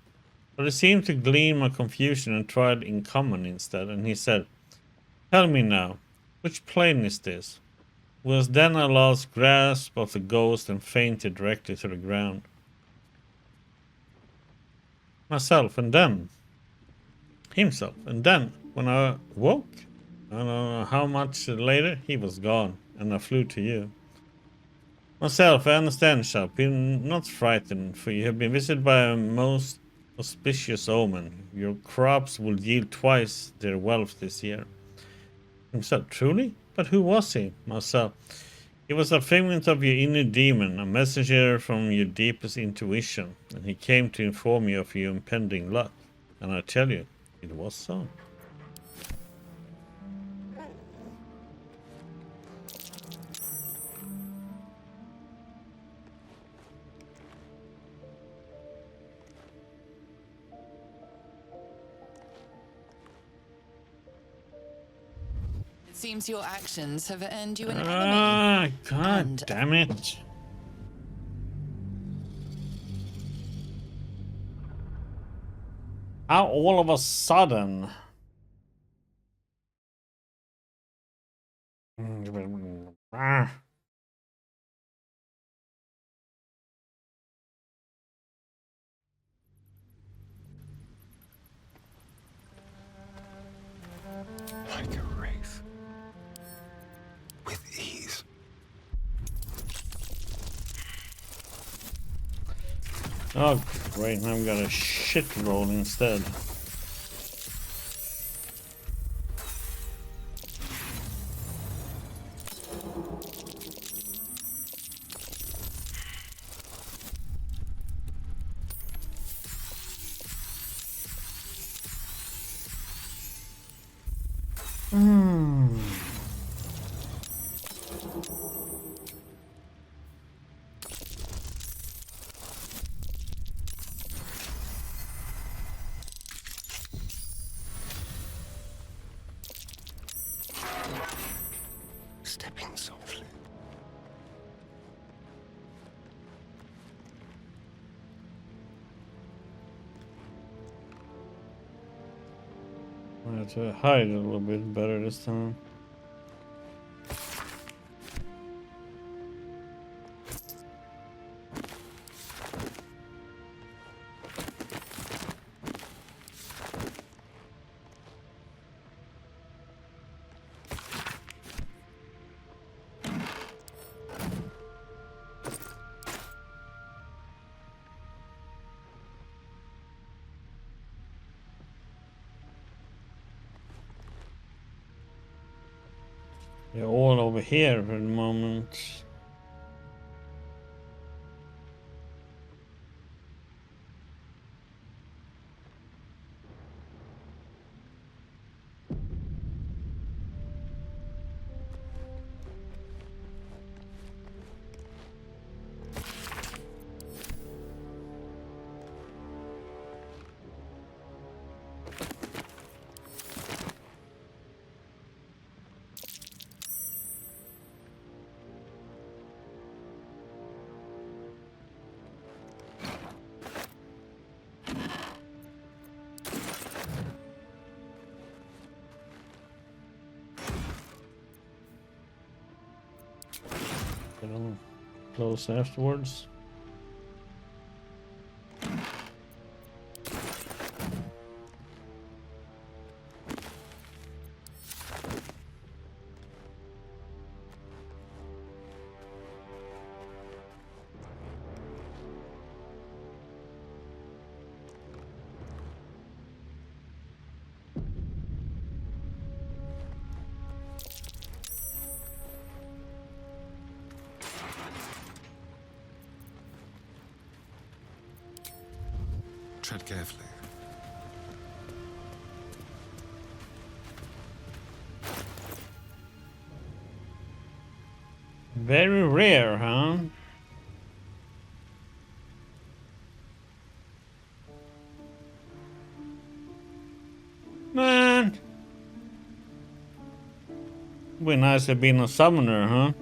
But he seemed to glean my confusion and tried in common instead, and he said, tell me now, which plane is this? Was then I lost grasp of the ghost and fainted directly to the ground. Myself, and then? Himself, and then, when I woke, I don't know how much later, he was gone, and I flew to you. Myself, I understand, Sharp. Be not frightened, for you have been visited by a most auspicious omen. Your crops will yield twice their wealth this year. Himself, truly? But who was he? Myself, he was a figment of your inner demon, a messenger from your deepest intuition, and he came to inform you of your impending luck. And I tell you, it was so. It seems your actions have earned you an enemy. Ah, god damn it. How all of a sudden? Ah. Like a wraith. With ease. Oh, great. Now I've got a shit roll instead. Stepping softly. I have to hide a little bit better this time. over here for the moment. It'll close afterwards. Tread carefully. Very rare, huh? Man! Would be nice to be a summoner, huh?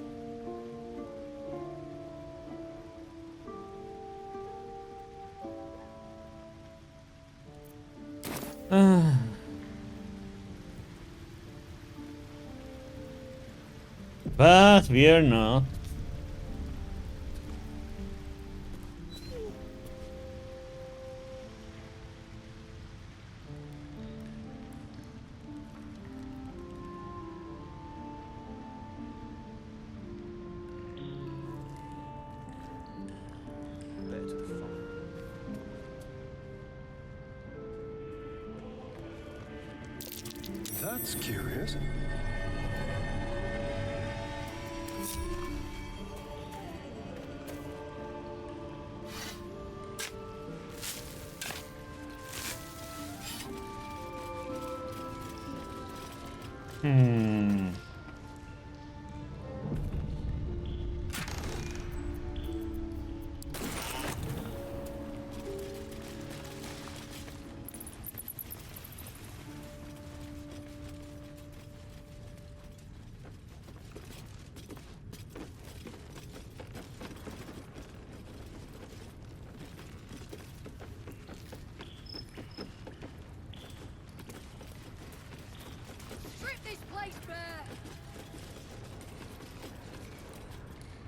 But we are not. That's curious.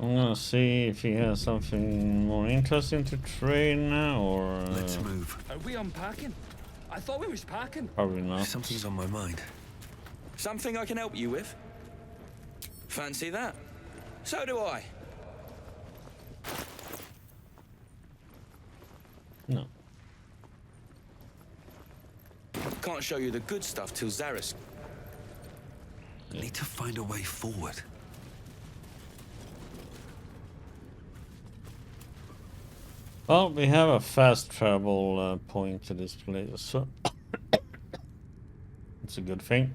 I'm gonna see if he has something more interesting to trade now, or let's move. Are we unpacking? I thought we was packing. Probably not. Something's on my mind. Something I can help you with? Fancy that? So do I. No. Can't show you the good stuff till Zaris. Need to find a way forward. Well, we have a fast travel point to this place, so it's a good thing.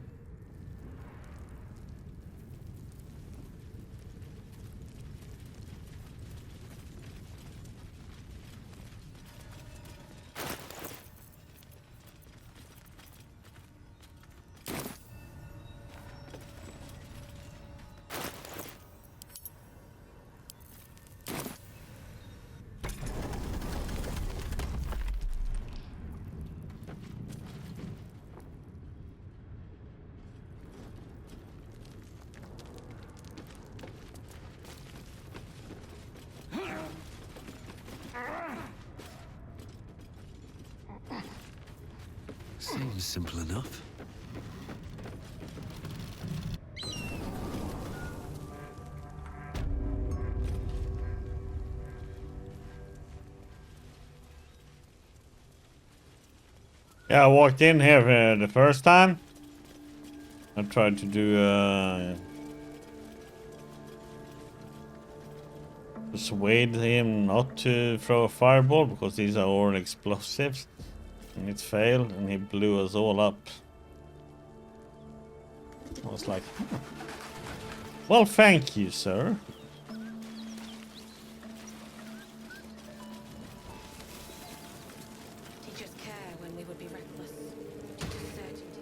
Seems simple enough. Yeah, I walked in here the first time. I tried to do persuade him not to throw a fireball because these are all explosives. And it failed and he blew us all up. I was like, well, thank you, sir. Teachers care when we would be reckless. Teachers certainty.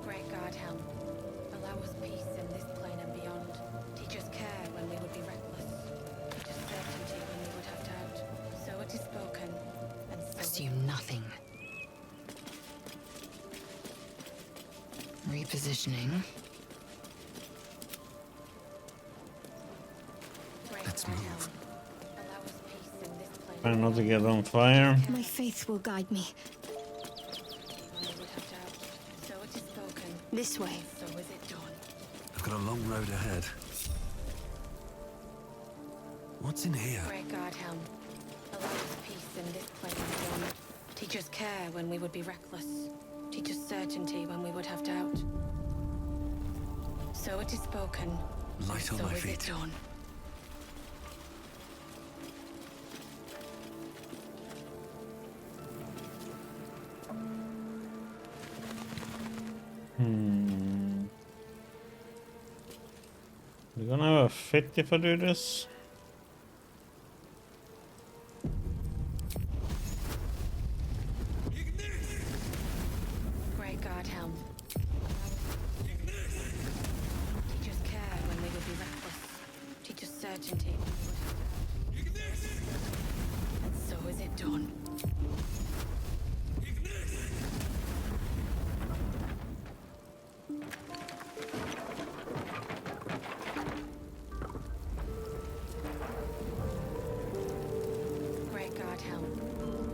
Great God, Helm. Allow us peace in this plane and beyond. Teach us care when we would be reckless. Teach us certainty when we would have doubt. So it is spoken, and so Assume nothing. Repositioning. Let's move. Allow us peace in this plane. Try not to get on fire. My faith will guide me. When we would have doubt. So it is spoken. This way. So is it done. I've got a long road ahead. What's in here? Great God, Helm. Allow us peace in this plane and beyond. Teach us care when we would be reckless. Teach us certainty when we would have doubt. So it is spoken. Light on so my is feet. it done. We're gonna have a fit if I do this. Great God, Helm. Teach us care when we would be reckless. Teach us certainty when we would have doubt. And so is it done. Great God, Helm.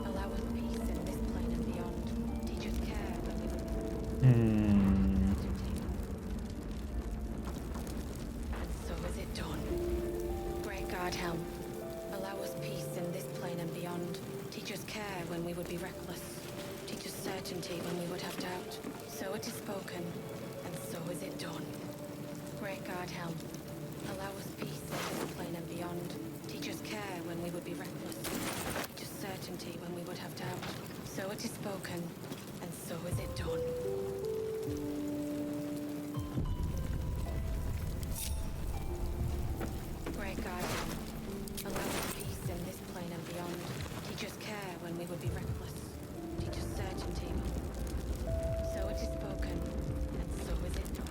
Allow us peace in this plane and beyond. Teach us care when we would And so is it done. Great God, Helm. Allow us peace in this plane and beyond. Teach us care when we would be reckless. Teach us certainty when we would have doubt. So it is spoken, and so is it done. Great God, Helm. Allow us peace in this plane and beyond. Teach us care when we would be reckless. Teach us certainty when we would have doubt. So it is spoken, and so is it done. Great God, allow us peace in this plane and beyond. Teach us care when we would be reckless. Teach us certainty. So it is spoken, and so is it done.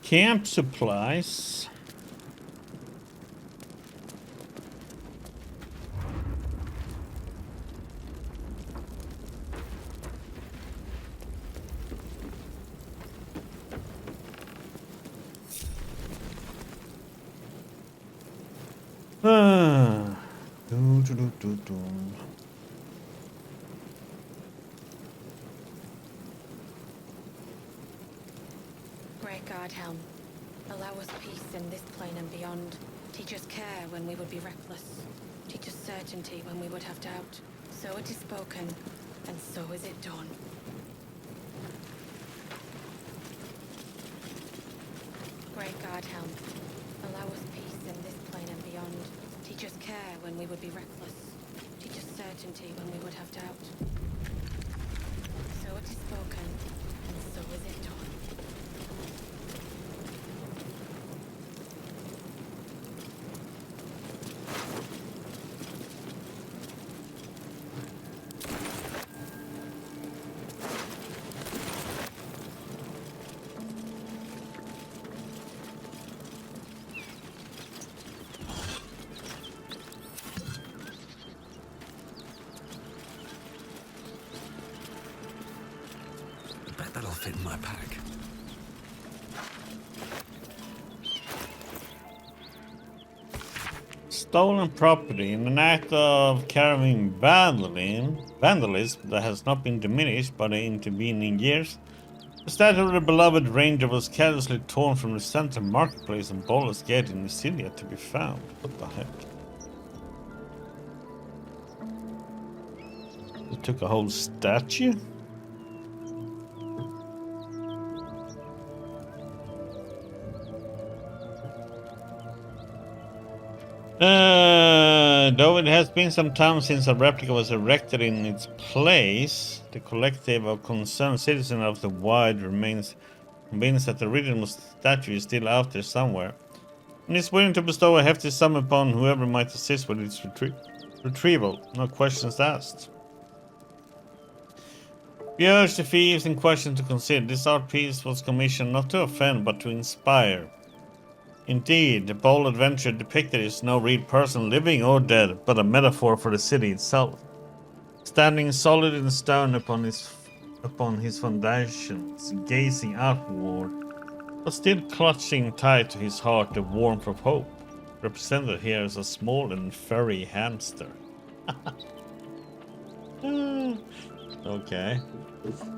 Camp supplies. Great God Helm, allow us peace in this plane and beyond. Teach us care when we would be reckless. Teach us certainty when we would have doubt. So it is spoken, and so is it done. Great God Helm, allow us peace in this plane and beyond. Teach us care when we would be reckless. Teach us certainty when we would have doubt. So it is spoken, and so is it done. Bet that'll fit in my pack. Stolen property in an act of carrying vandalism that has not been diminished by the intervening years. The statue of the beloved ranger was carelessly torn from the center marketplace on Baldur's Gate in Sicilia to be found. What the heck? They took a whole statue? Though it has been some time since a replica was erected in its place, the collective of concerned citizens of the Wild remains convinced that the original statue is still out there somewhere, and is willing to bestow a hefty sum upon whoever might assist with its retrieval. No questions asked. We urge the thieves in question to consider this art piece was commissioned not to offend but to inspire. Indeed, the bold adventure depicted is no real person living or dead, but a metaphor for the city itself. Standing solid in stone upon his foundations, gazing outward, but still clutching tight to his heart the warmth of hope. Represented here as a small and furry hamster. Okay.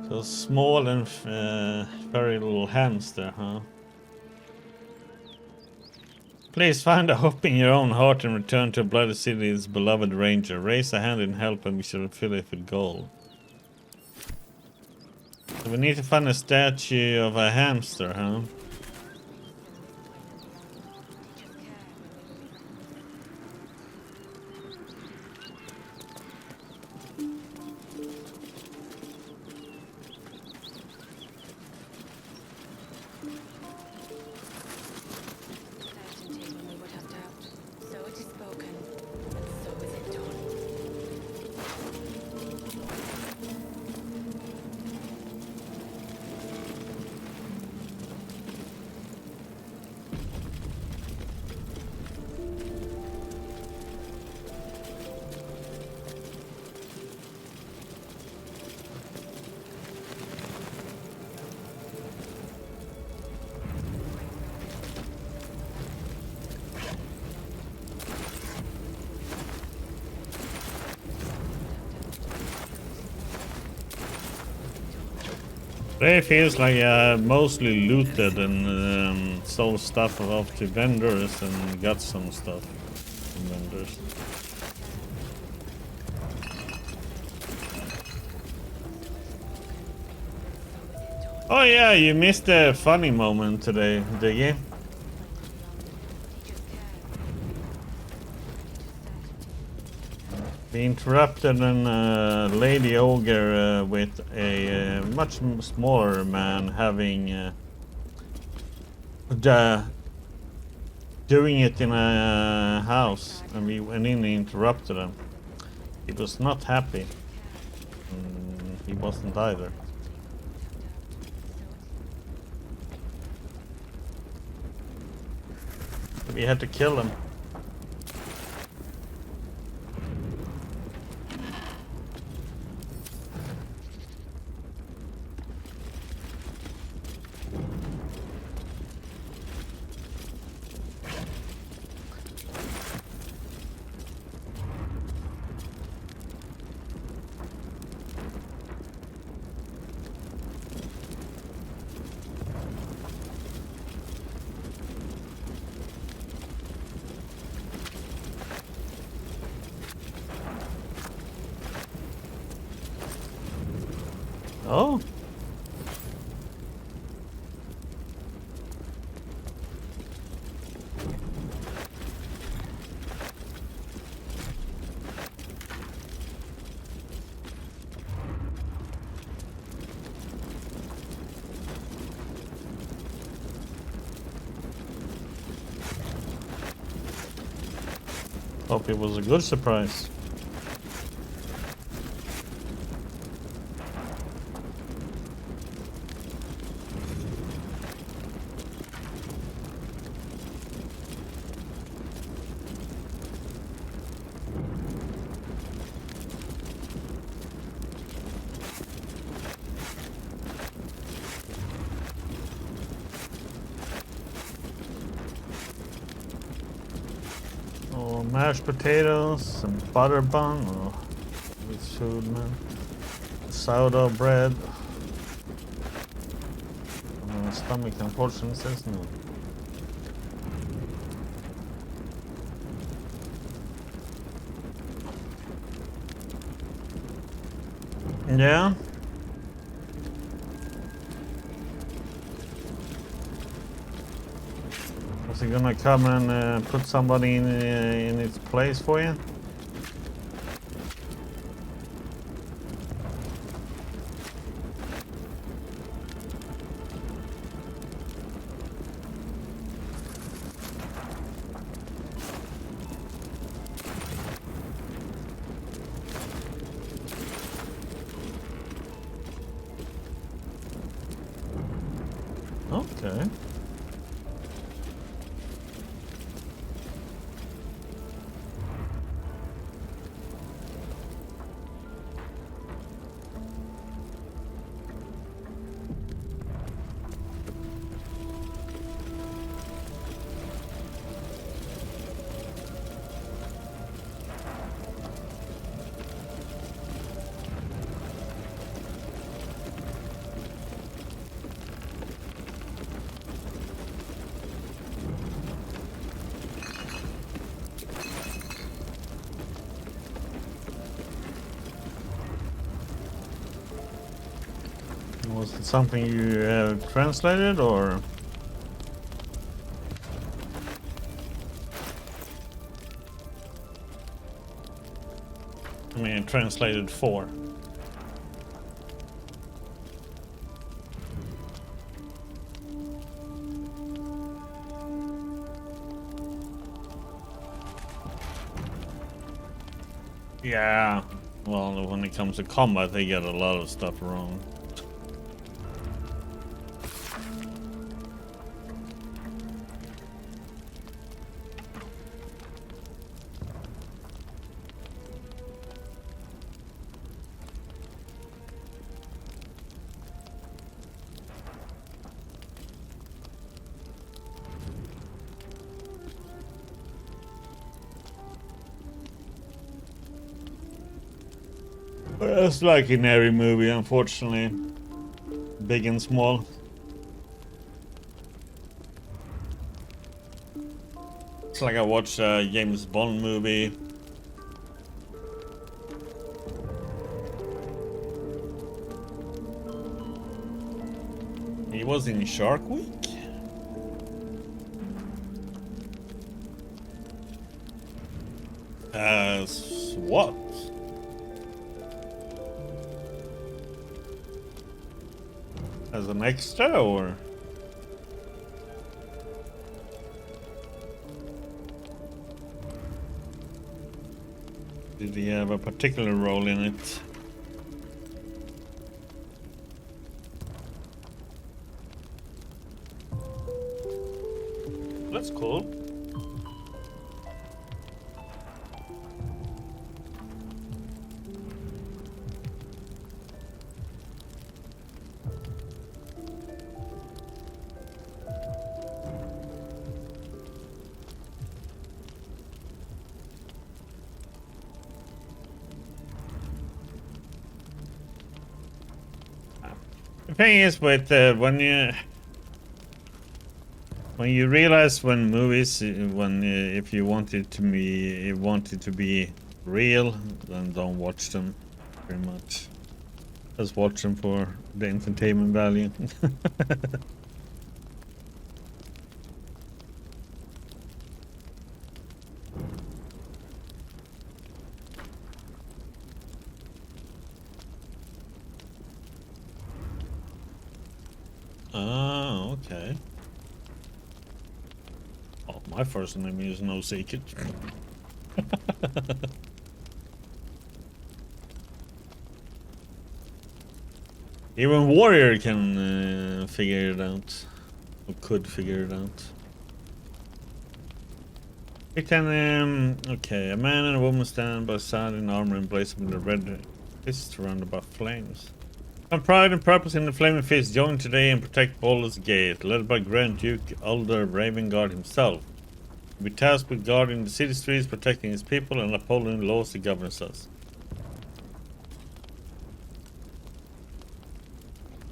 So small and furry little hamster, huh? Please find a hope in your own heart and return to Bloody City's beloved ranger. Raise a hand in help and we shall fill it with gold. So we need to find a statue of a hamster, huh? It feels like I mostly looted and sold stuff off to vendors and got some stuff from vendors. Oh yeah, you missed a funny moment today, Diggy. We interrupted a lady ogre with a much smaller man having doing it in a house, and we went in and interrupted him. He was not happy. He wasn't either. We had to kill him. Oh. Hope it was a good surprise. Oh, mashed potatoes, some butter bun. Oh, good food, man. Sourdough bread. My stomach unfortunately says no. Yeah. Is he gonna come and put somebody in its place for you? Okay. Was it something you translated, or? I mean, translated for. Yeah. Well, when it comes to combat, they get a lot of stuff wrong. It's like in every movie, unfortunately. Big and small. It's like I watched a James Bond movie. He was in Shark Week? As what? As an extra, or? Did he have a particular role in it? That's cool. The thing is, with when you realize when movies, if you want it to be real, then don't watch them. Pretty much. Just watching for the entertainment value. Ah, okay. Oh, my first name is no secret. Even Warrior can figure it out. Or could figure it out. We can, okay, a man and a woman stand by side in armor emblazoned with a red fist surrounded by flames. Find pride and purpose in the flaming fist. Join today and protect Baldur's Gate, led by Grand Duke Baldur Ravengard himself. We'll be tasked with guarding the city streets, protecting his people, and upholding the laws that govern us.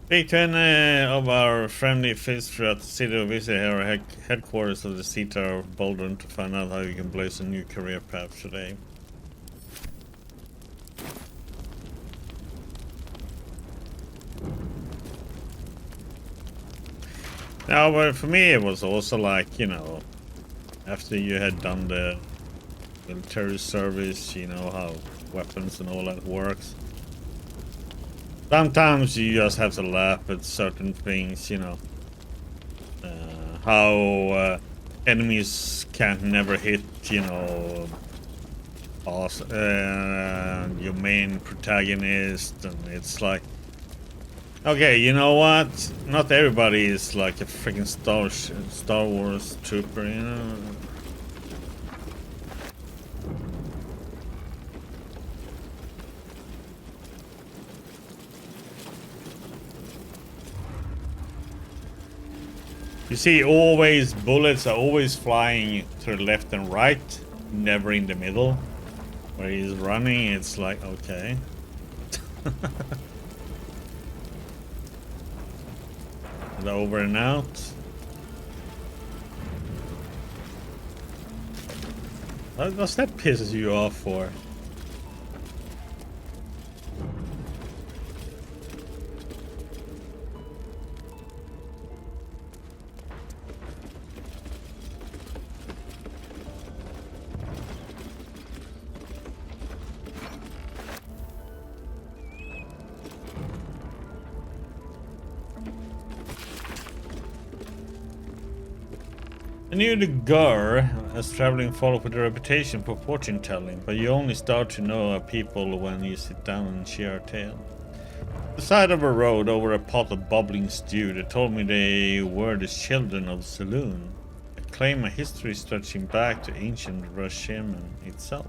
Speak to any of our friendly fists throughout the city or visit our headquarters of the Sea Tower of Baldur to find out how you can blaze a new career path today. Now, but for me it was also like, you know, after you had done the military service, you know how weapons and all that works. Sometimes you just have to laugh at certain things, you know. How enemies can't never hit, you know, your main protagonist, and it's like, okay, you know what? Not everybody is like a freaking Star Wars trooper, you know. You see, always bullets are always flying to the left and right, never in the middle. Where he's running, it's like, okay. Over and out. What's that pisses you off for? I knew the Gur as traveling folk with a reputation for fortune telling, but you only start to know a people when you sit down and share a tale. The side of a road over a pot of bubbling stew, they told me they were the children of Saloon, a claim a history stretching back to ancient Rashemen itself.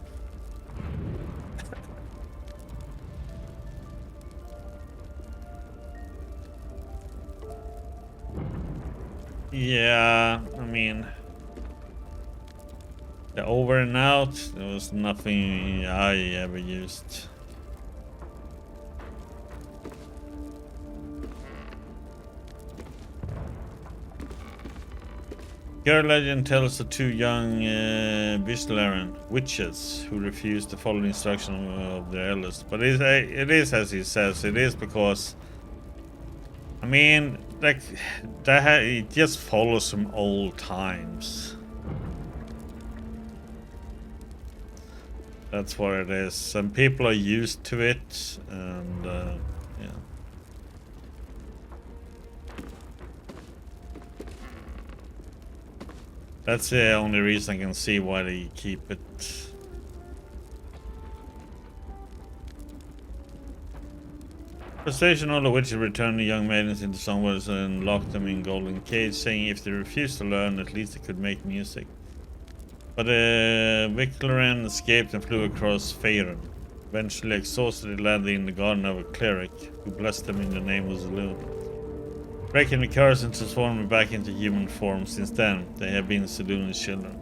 Yeah, I mean, the over and out, there was nothing I ever used. Your legend tells of two young Vishlaren witches who refused to follow the instruction of their elders. But it is as he says, it is because, I mean, like, it just follows from old times. That's what it is. Some people are used to it, and yeah. That's the only reason I can see why they keep it. Persuasion of the witches returned the young maidens into somewhere and locked them in golden cage, saying if they refused to learn, at least they could make music. But Viclaren escaped and flew across Faerun. Eventually exhausted, they landed in the garden of a cleric, who blessed them in the name of Zaloon. Breaking the curse and transforming back into human form, since then they have been Saloon's children.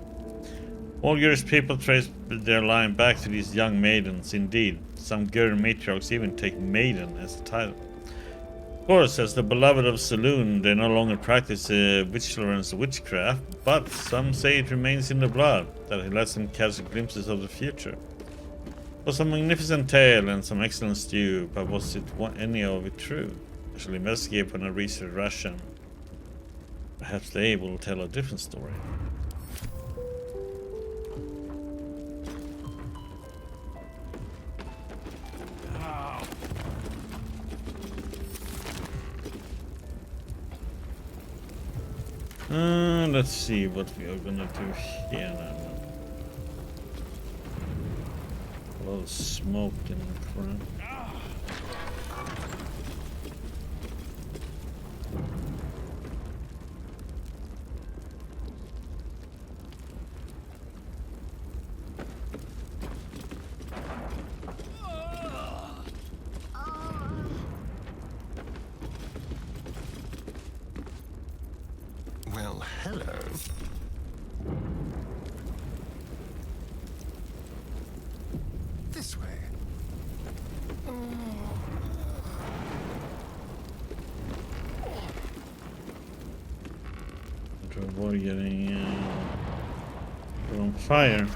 All Gur's people trace their line back to these young maidens. Indeed, some Gur matriarchs even take maiden as a title. Of course, as the beloved of Saloon, they no longer practice Vichlaren's witchcraft, but some say it remains in the blood, that it lets them catch glimpses of the future. was a magnificent tale and some excellent stew, but was it any of it true? I shall investigate when I reach the Russian. Perhaps they will tell a different story. Let's see what we are gonna do here now. A lot of smoke in the front. Well, hello. This way. To avoid getting on fire.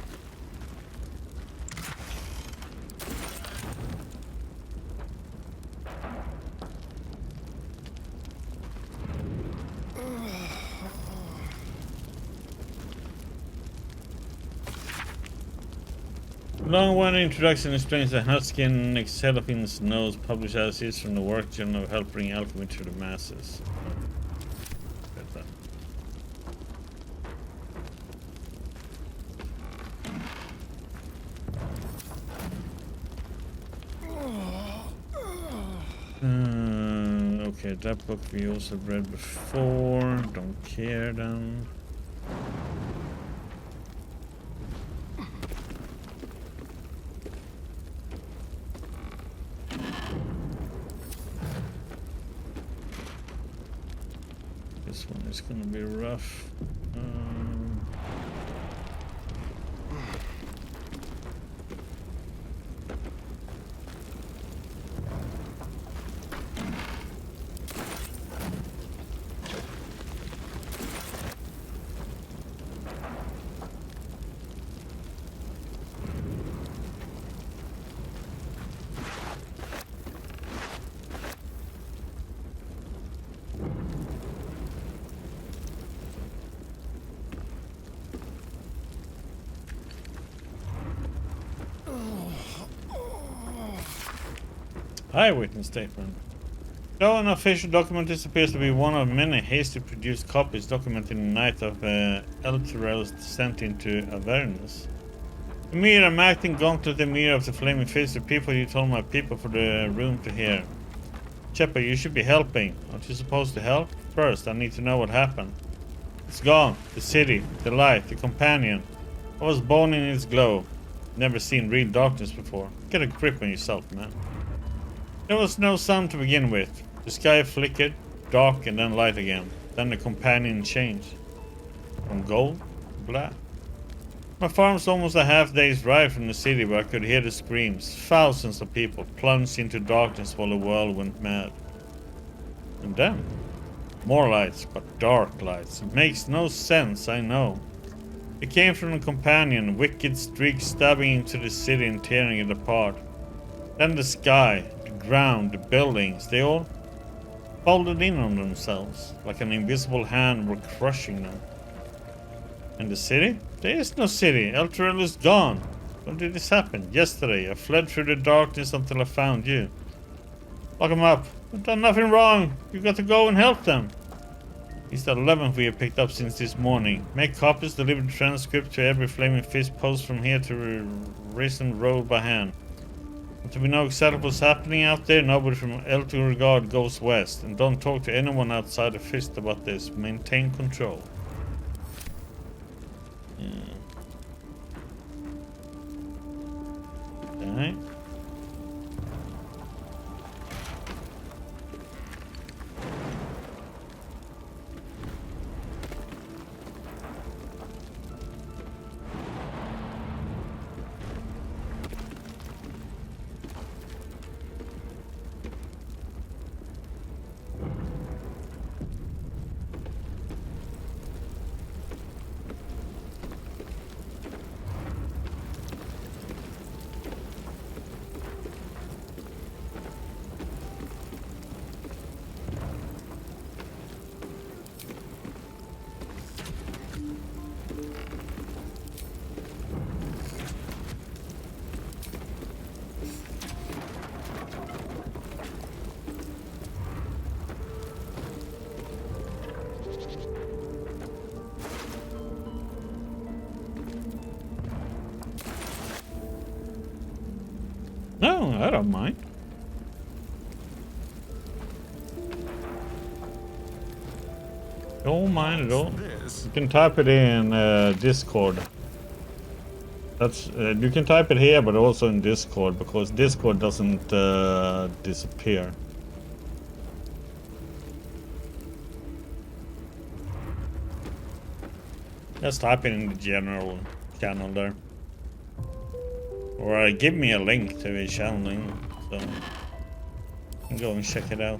Long-winded introduction explains that Huskin Xelopin's nose published as is from the work journal of helping alchemy to the masses. Okay, that book we also read before. Don't care then. This one is gonna be rough. Eyewitness statement. Though an official document, this appears to be one of many hastily produced copies documenting the night of Elturel's descent into Avernus. Emir, I'm acting gauntlet Emir of the Flaming Fist, the people you told my people for the room to hear. Shepard, you should be helping. Aren't you supposed to help? First, I need to know what happened. It's gone. The city, the light, the companion. I was born in its glow. Never seen real darkness before. Get a grip on yourself, man. There was no sun to begin with. The sky flickered, dark and then light again. Then the companion changed. From gold to black. My farm's almost a half-day's ride from the city where I could hear the screams. Thousands of people plunged into darkness while the world went mad. And then, more lights, but dark lights. It makes no sense, I know. It came from the companion, wicked streaks stabbing into the city and tearing it apart. Then the sky, the ground, the buildings, they all folded in on themselves, like an invisible hand were crushing them. And the city? There is no city. Elturel is gone. When did this happen? Yesterday. I fled through the darkness until I found you. Lock them up. I've done nothing wrong. You got to go and help them. He's the 11th we have picked up since this morning. Make copies, deliver the transcript to every Flaming Fist post from here to Risen Road by hand. Until we know exactly what's happening out there, nobody from Elturel goes west. And don't talk to anyone outside the Fist about this. Maintain control. Yeah. Alright. No, I don't mind. Don't mind at all. You can type it in Discord. That's you can type it here, but also in Discord, because Discord doesn't disappear. Just type it in the general channel there, or give me a link to the channel, so you can go and check it out.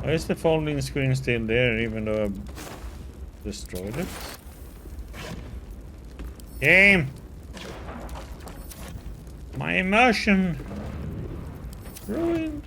Why is the folding screen still there, even though I destroyed it? Game! My immersion! Ruined!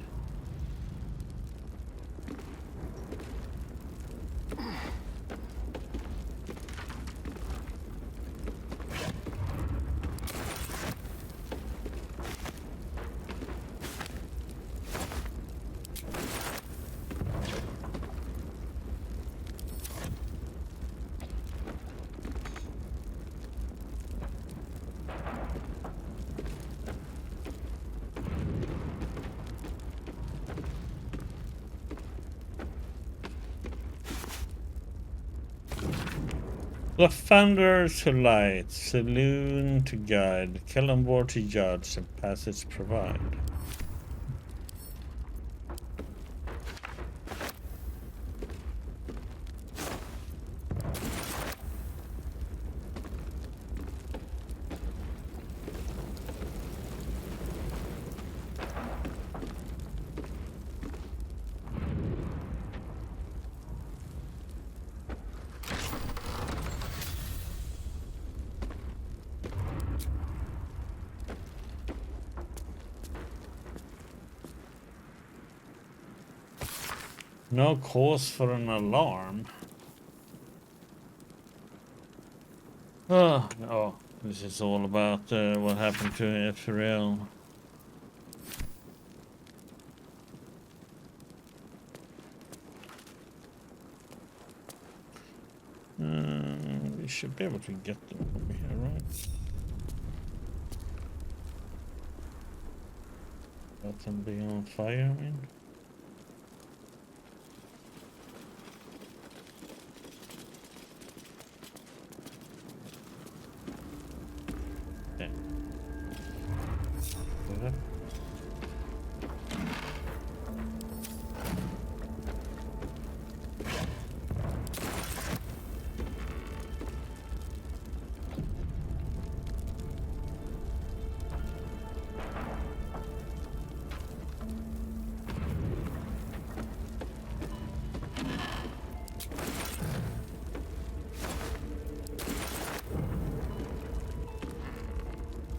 The Thunders to light, saloon to guide, Kellenborg to judge, and passage provide. No cause for an alarm. Oh, this is all about what happened to Ephrael. We should be able to get them from here, right? Let them be on fire, I mean.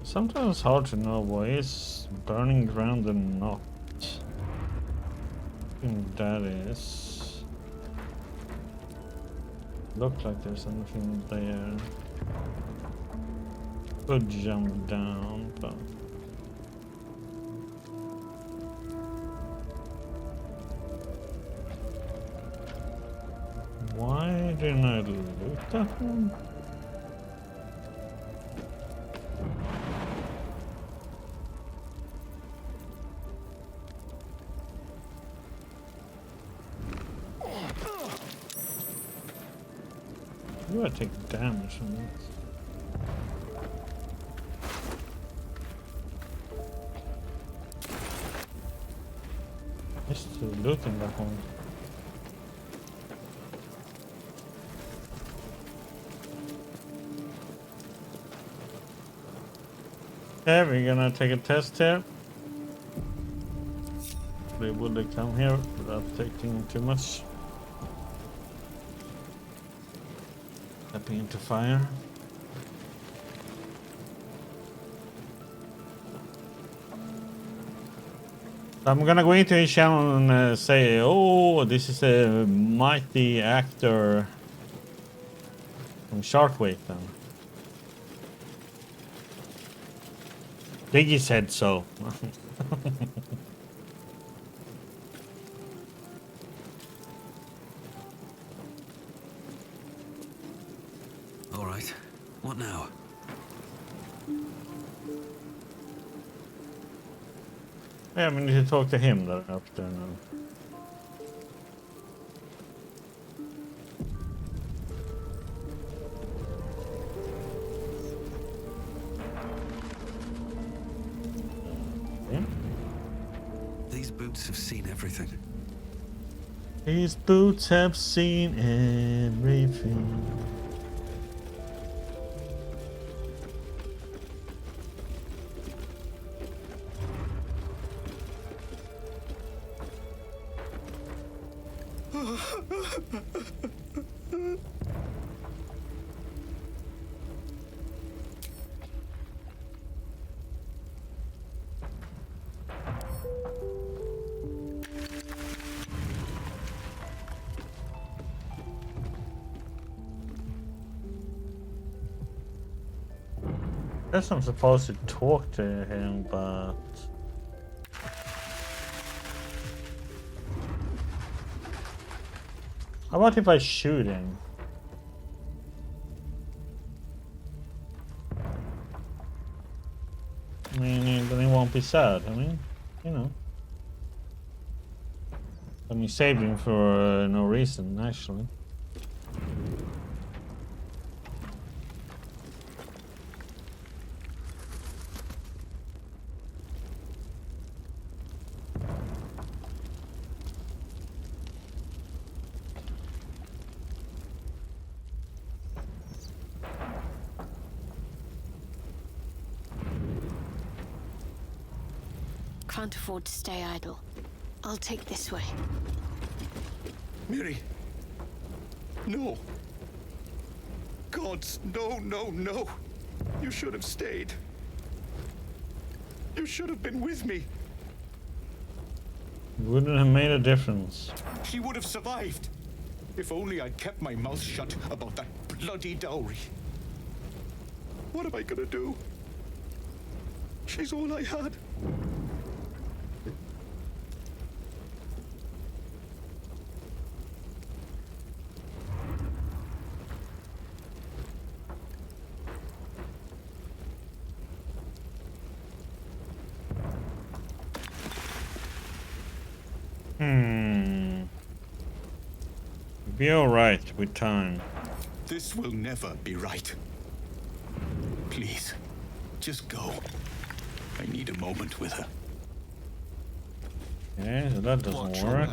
Sometimes it's hard to know what is burning ground and not. I think that is. Look like there's something there. Could jump down, but. Why didn't I loot that one? Do I take damage from this? It's the looting that one. Okay, we're gonna take a test here. Would they come here without taking too much? Stepping into fire. I'm gonna go into his channel and say, oh, this is a mighty actor from Sharkweight then. Diggy said so. All right. What now? Yeah, we need to talk to him there up there now. These boots have seen everything. These boots have seen everything. Guess I'm supposed to talk to him, but how about if I shoot him? I mean, then he won't be sad. I mean, you know. I mean, saved him for no reason, actually. Can't afford to stay idle. I'll take this way. Miri. No. Gods, no, no, no. You should have stayed. You should have been with me. Wouldn't have made a difference. She would have survived. If only I'd kept my mouth shut about that bloody dowry. What am I gonna do? She's all I had. Be alright with time. This will never be right. Please, just go. I need a moment with her. Okay, so that doesn't work.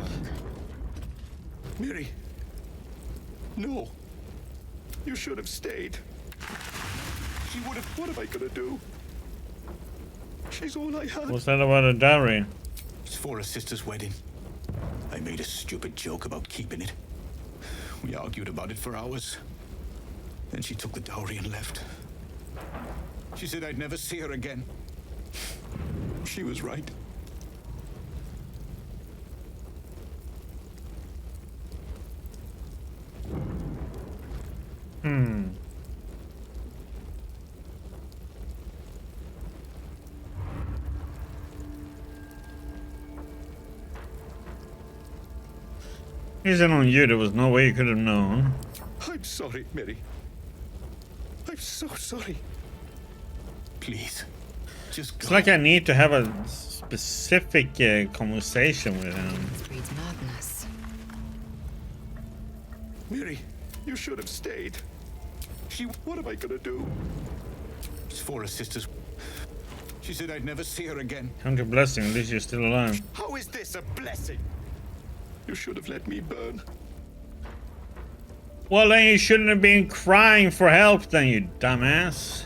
Miri. No. You should have stayed. She would have... What am I gonna do? She's all I had. What's that about a dowry? It's for a sister's wedding. I made a stupid joke about keeping it. We argued about it for hours. Then she took the dowry and left. She said I'd never see her again. She was right. He's in on you. There was no way you could have known. I'm sorry, Miri. I'm so sorry. Please, just go. It's like I need to have a specific conversation with him. This breeds madness. Miri, you should have stayed. What am I gonna do? It's for a sister's. She said I'd never see her again. Count your blessing, at least you're still alive. How is this a blessing? You should have let me burn. Well, then you shouldn't have been crying for help, then, you dumbass.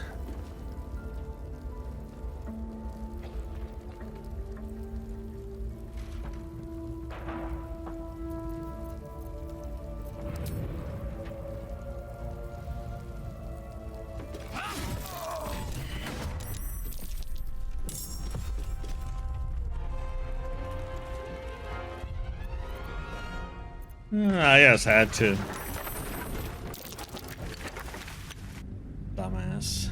I just had to. Dumbass.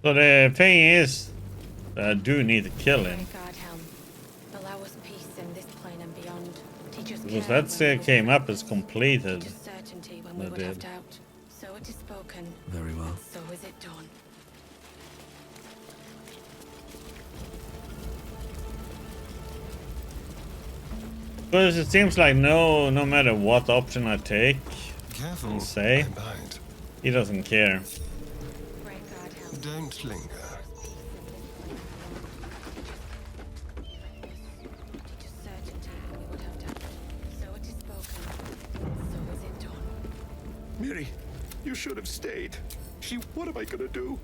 So the thing is, I do need to kill him. Allow us peace in this plane and beyond. Teach us Because care that when we came would up as completed. teach us certainty when I we would did. have doubt. So it is spoken. Very well. So is it done. Because it seems like no matter what option I take, Careful, and say, I bite. he doesn't care. Don't linger. Miri, you should have stayed. What am I gonna do?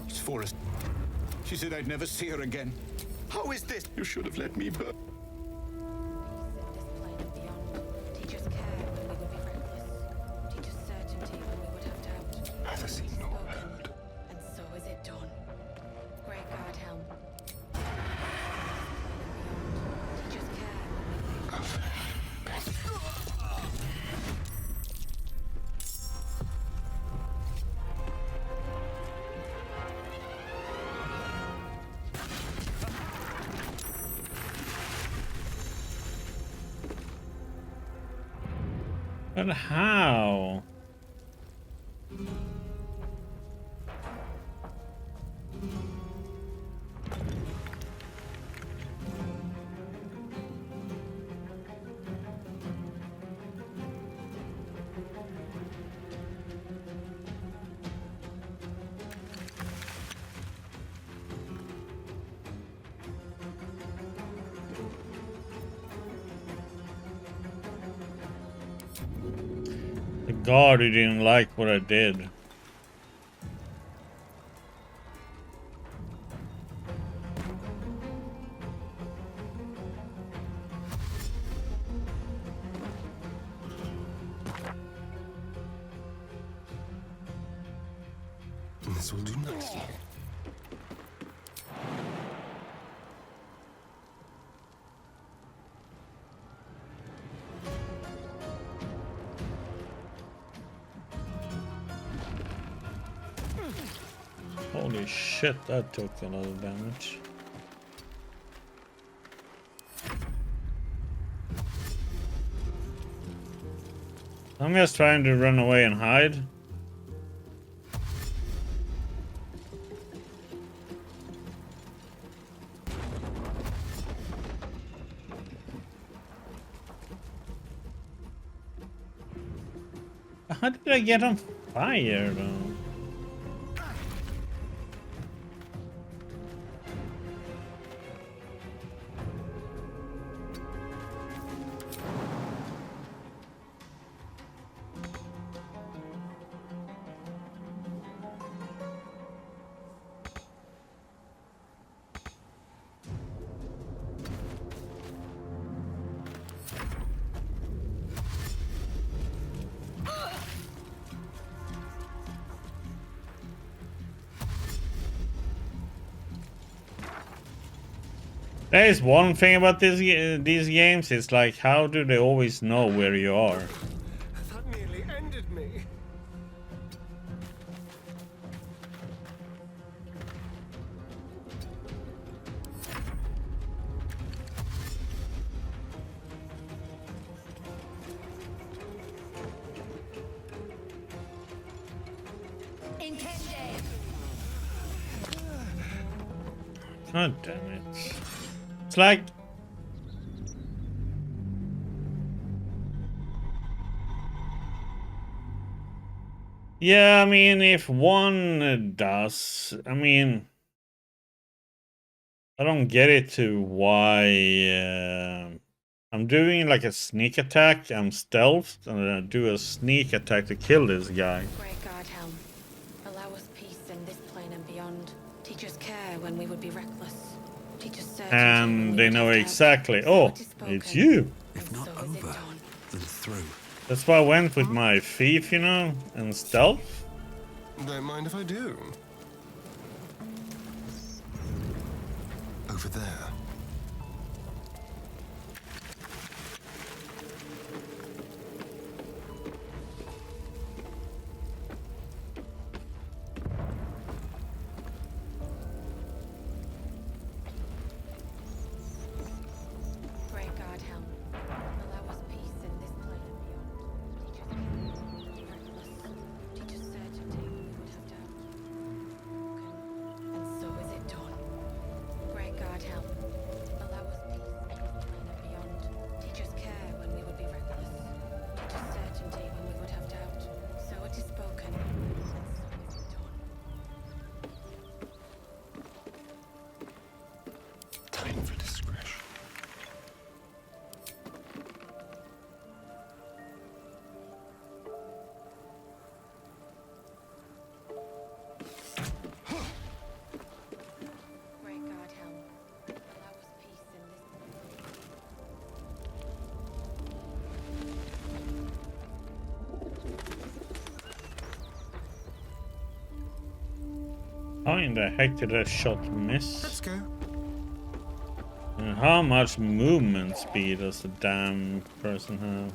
It's Forrest. She said I'd never see her again. How is this? You should have let me burn. Never seen nor heard. And so is it done. Great guard helm. Teach us care. But how? The guard who didn't like what I did. This will do nicely. Holy shit, that took a lot of damage. I'm just trying to run away and hide. How did I get on fire though? There is one thing about these games, it's like, how do they always know where you are? That nearly ended me. God damn it. It's like... Yeah, I mean, if one does, I mean... I don't get it to why... I'm doing like a sneak attack, I'm stealthed, and I do a sneak attack to kill this guy. Great guard helm. Allow us peace in this plane and beyond. Teach us care when we would be reckless. Teach us And they know exactly, oh, it's you. If not over, then through. That's why I went with my thief, you know, and stealth. Don't mind if I do. Over there. Time for discretion. How in the heck did that shot miss? Let's go. And how much movement speed does the damn person have?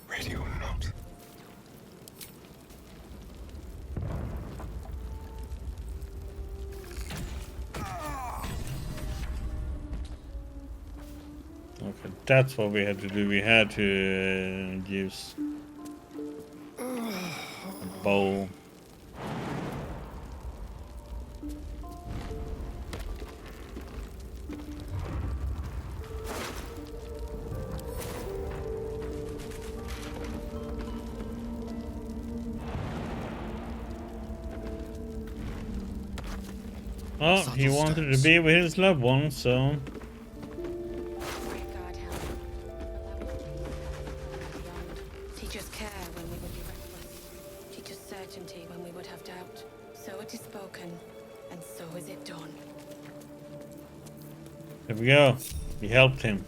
Ready or not. Okay, that's what we had to do. We had to use a bow. Oh, he wanted to be with his loved one, so... Teach us care when we would be reckless. Teach us certainty when we would have doubt. So it is spoken, and so is it done. There we go. We helped him.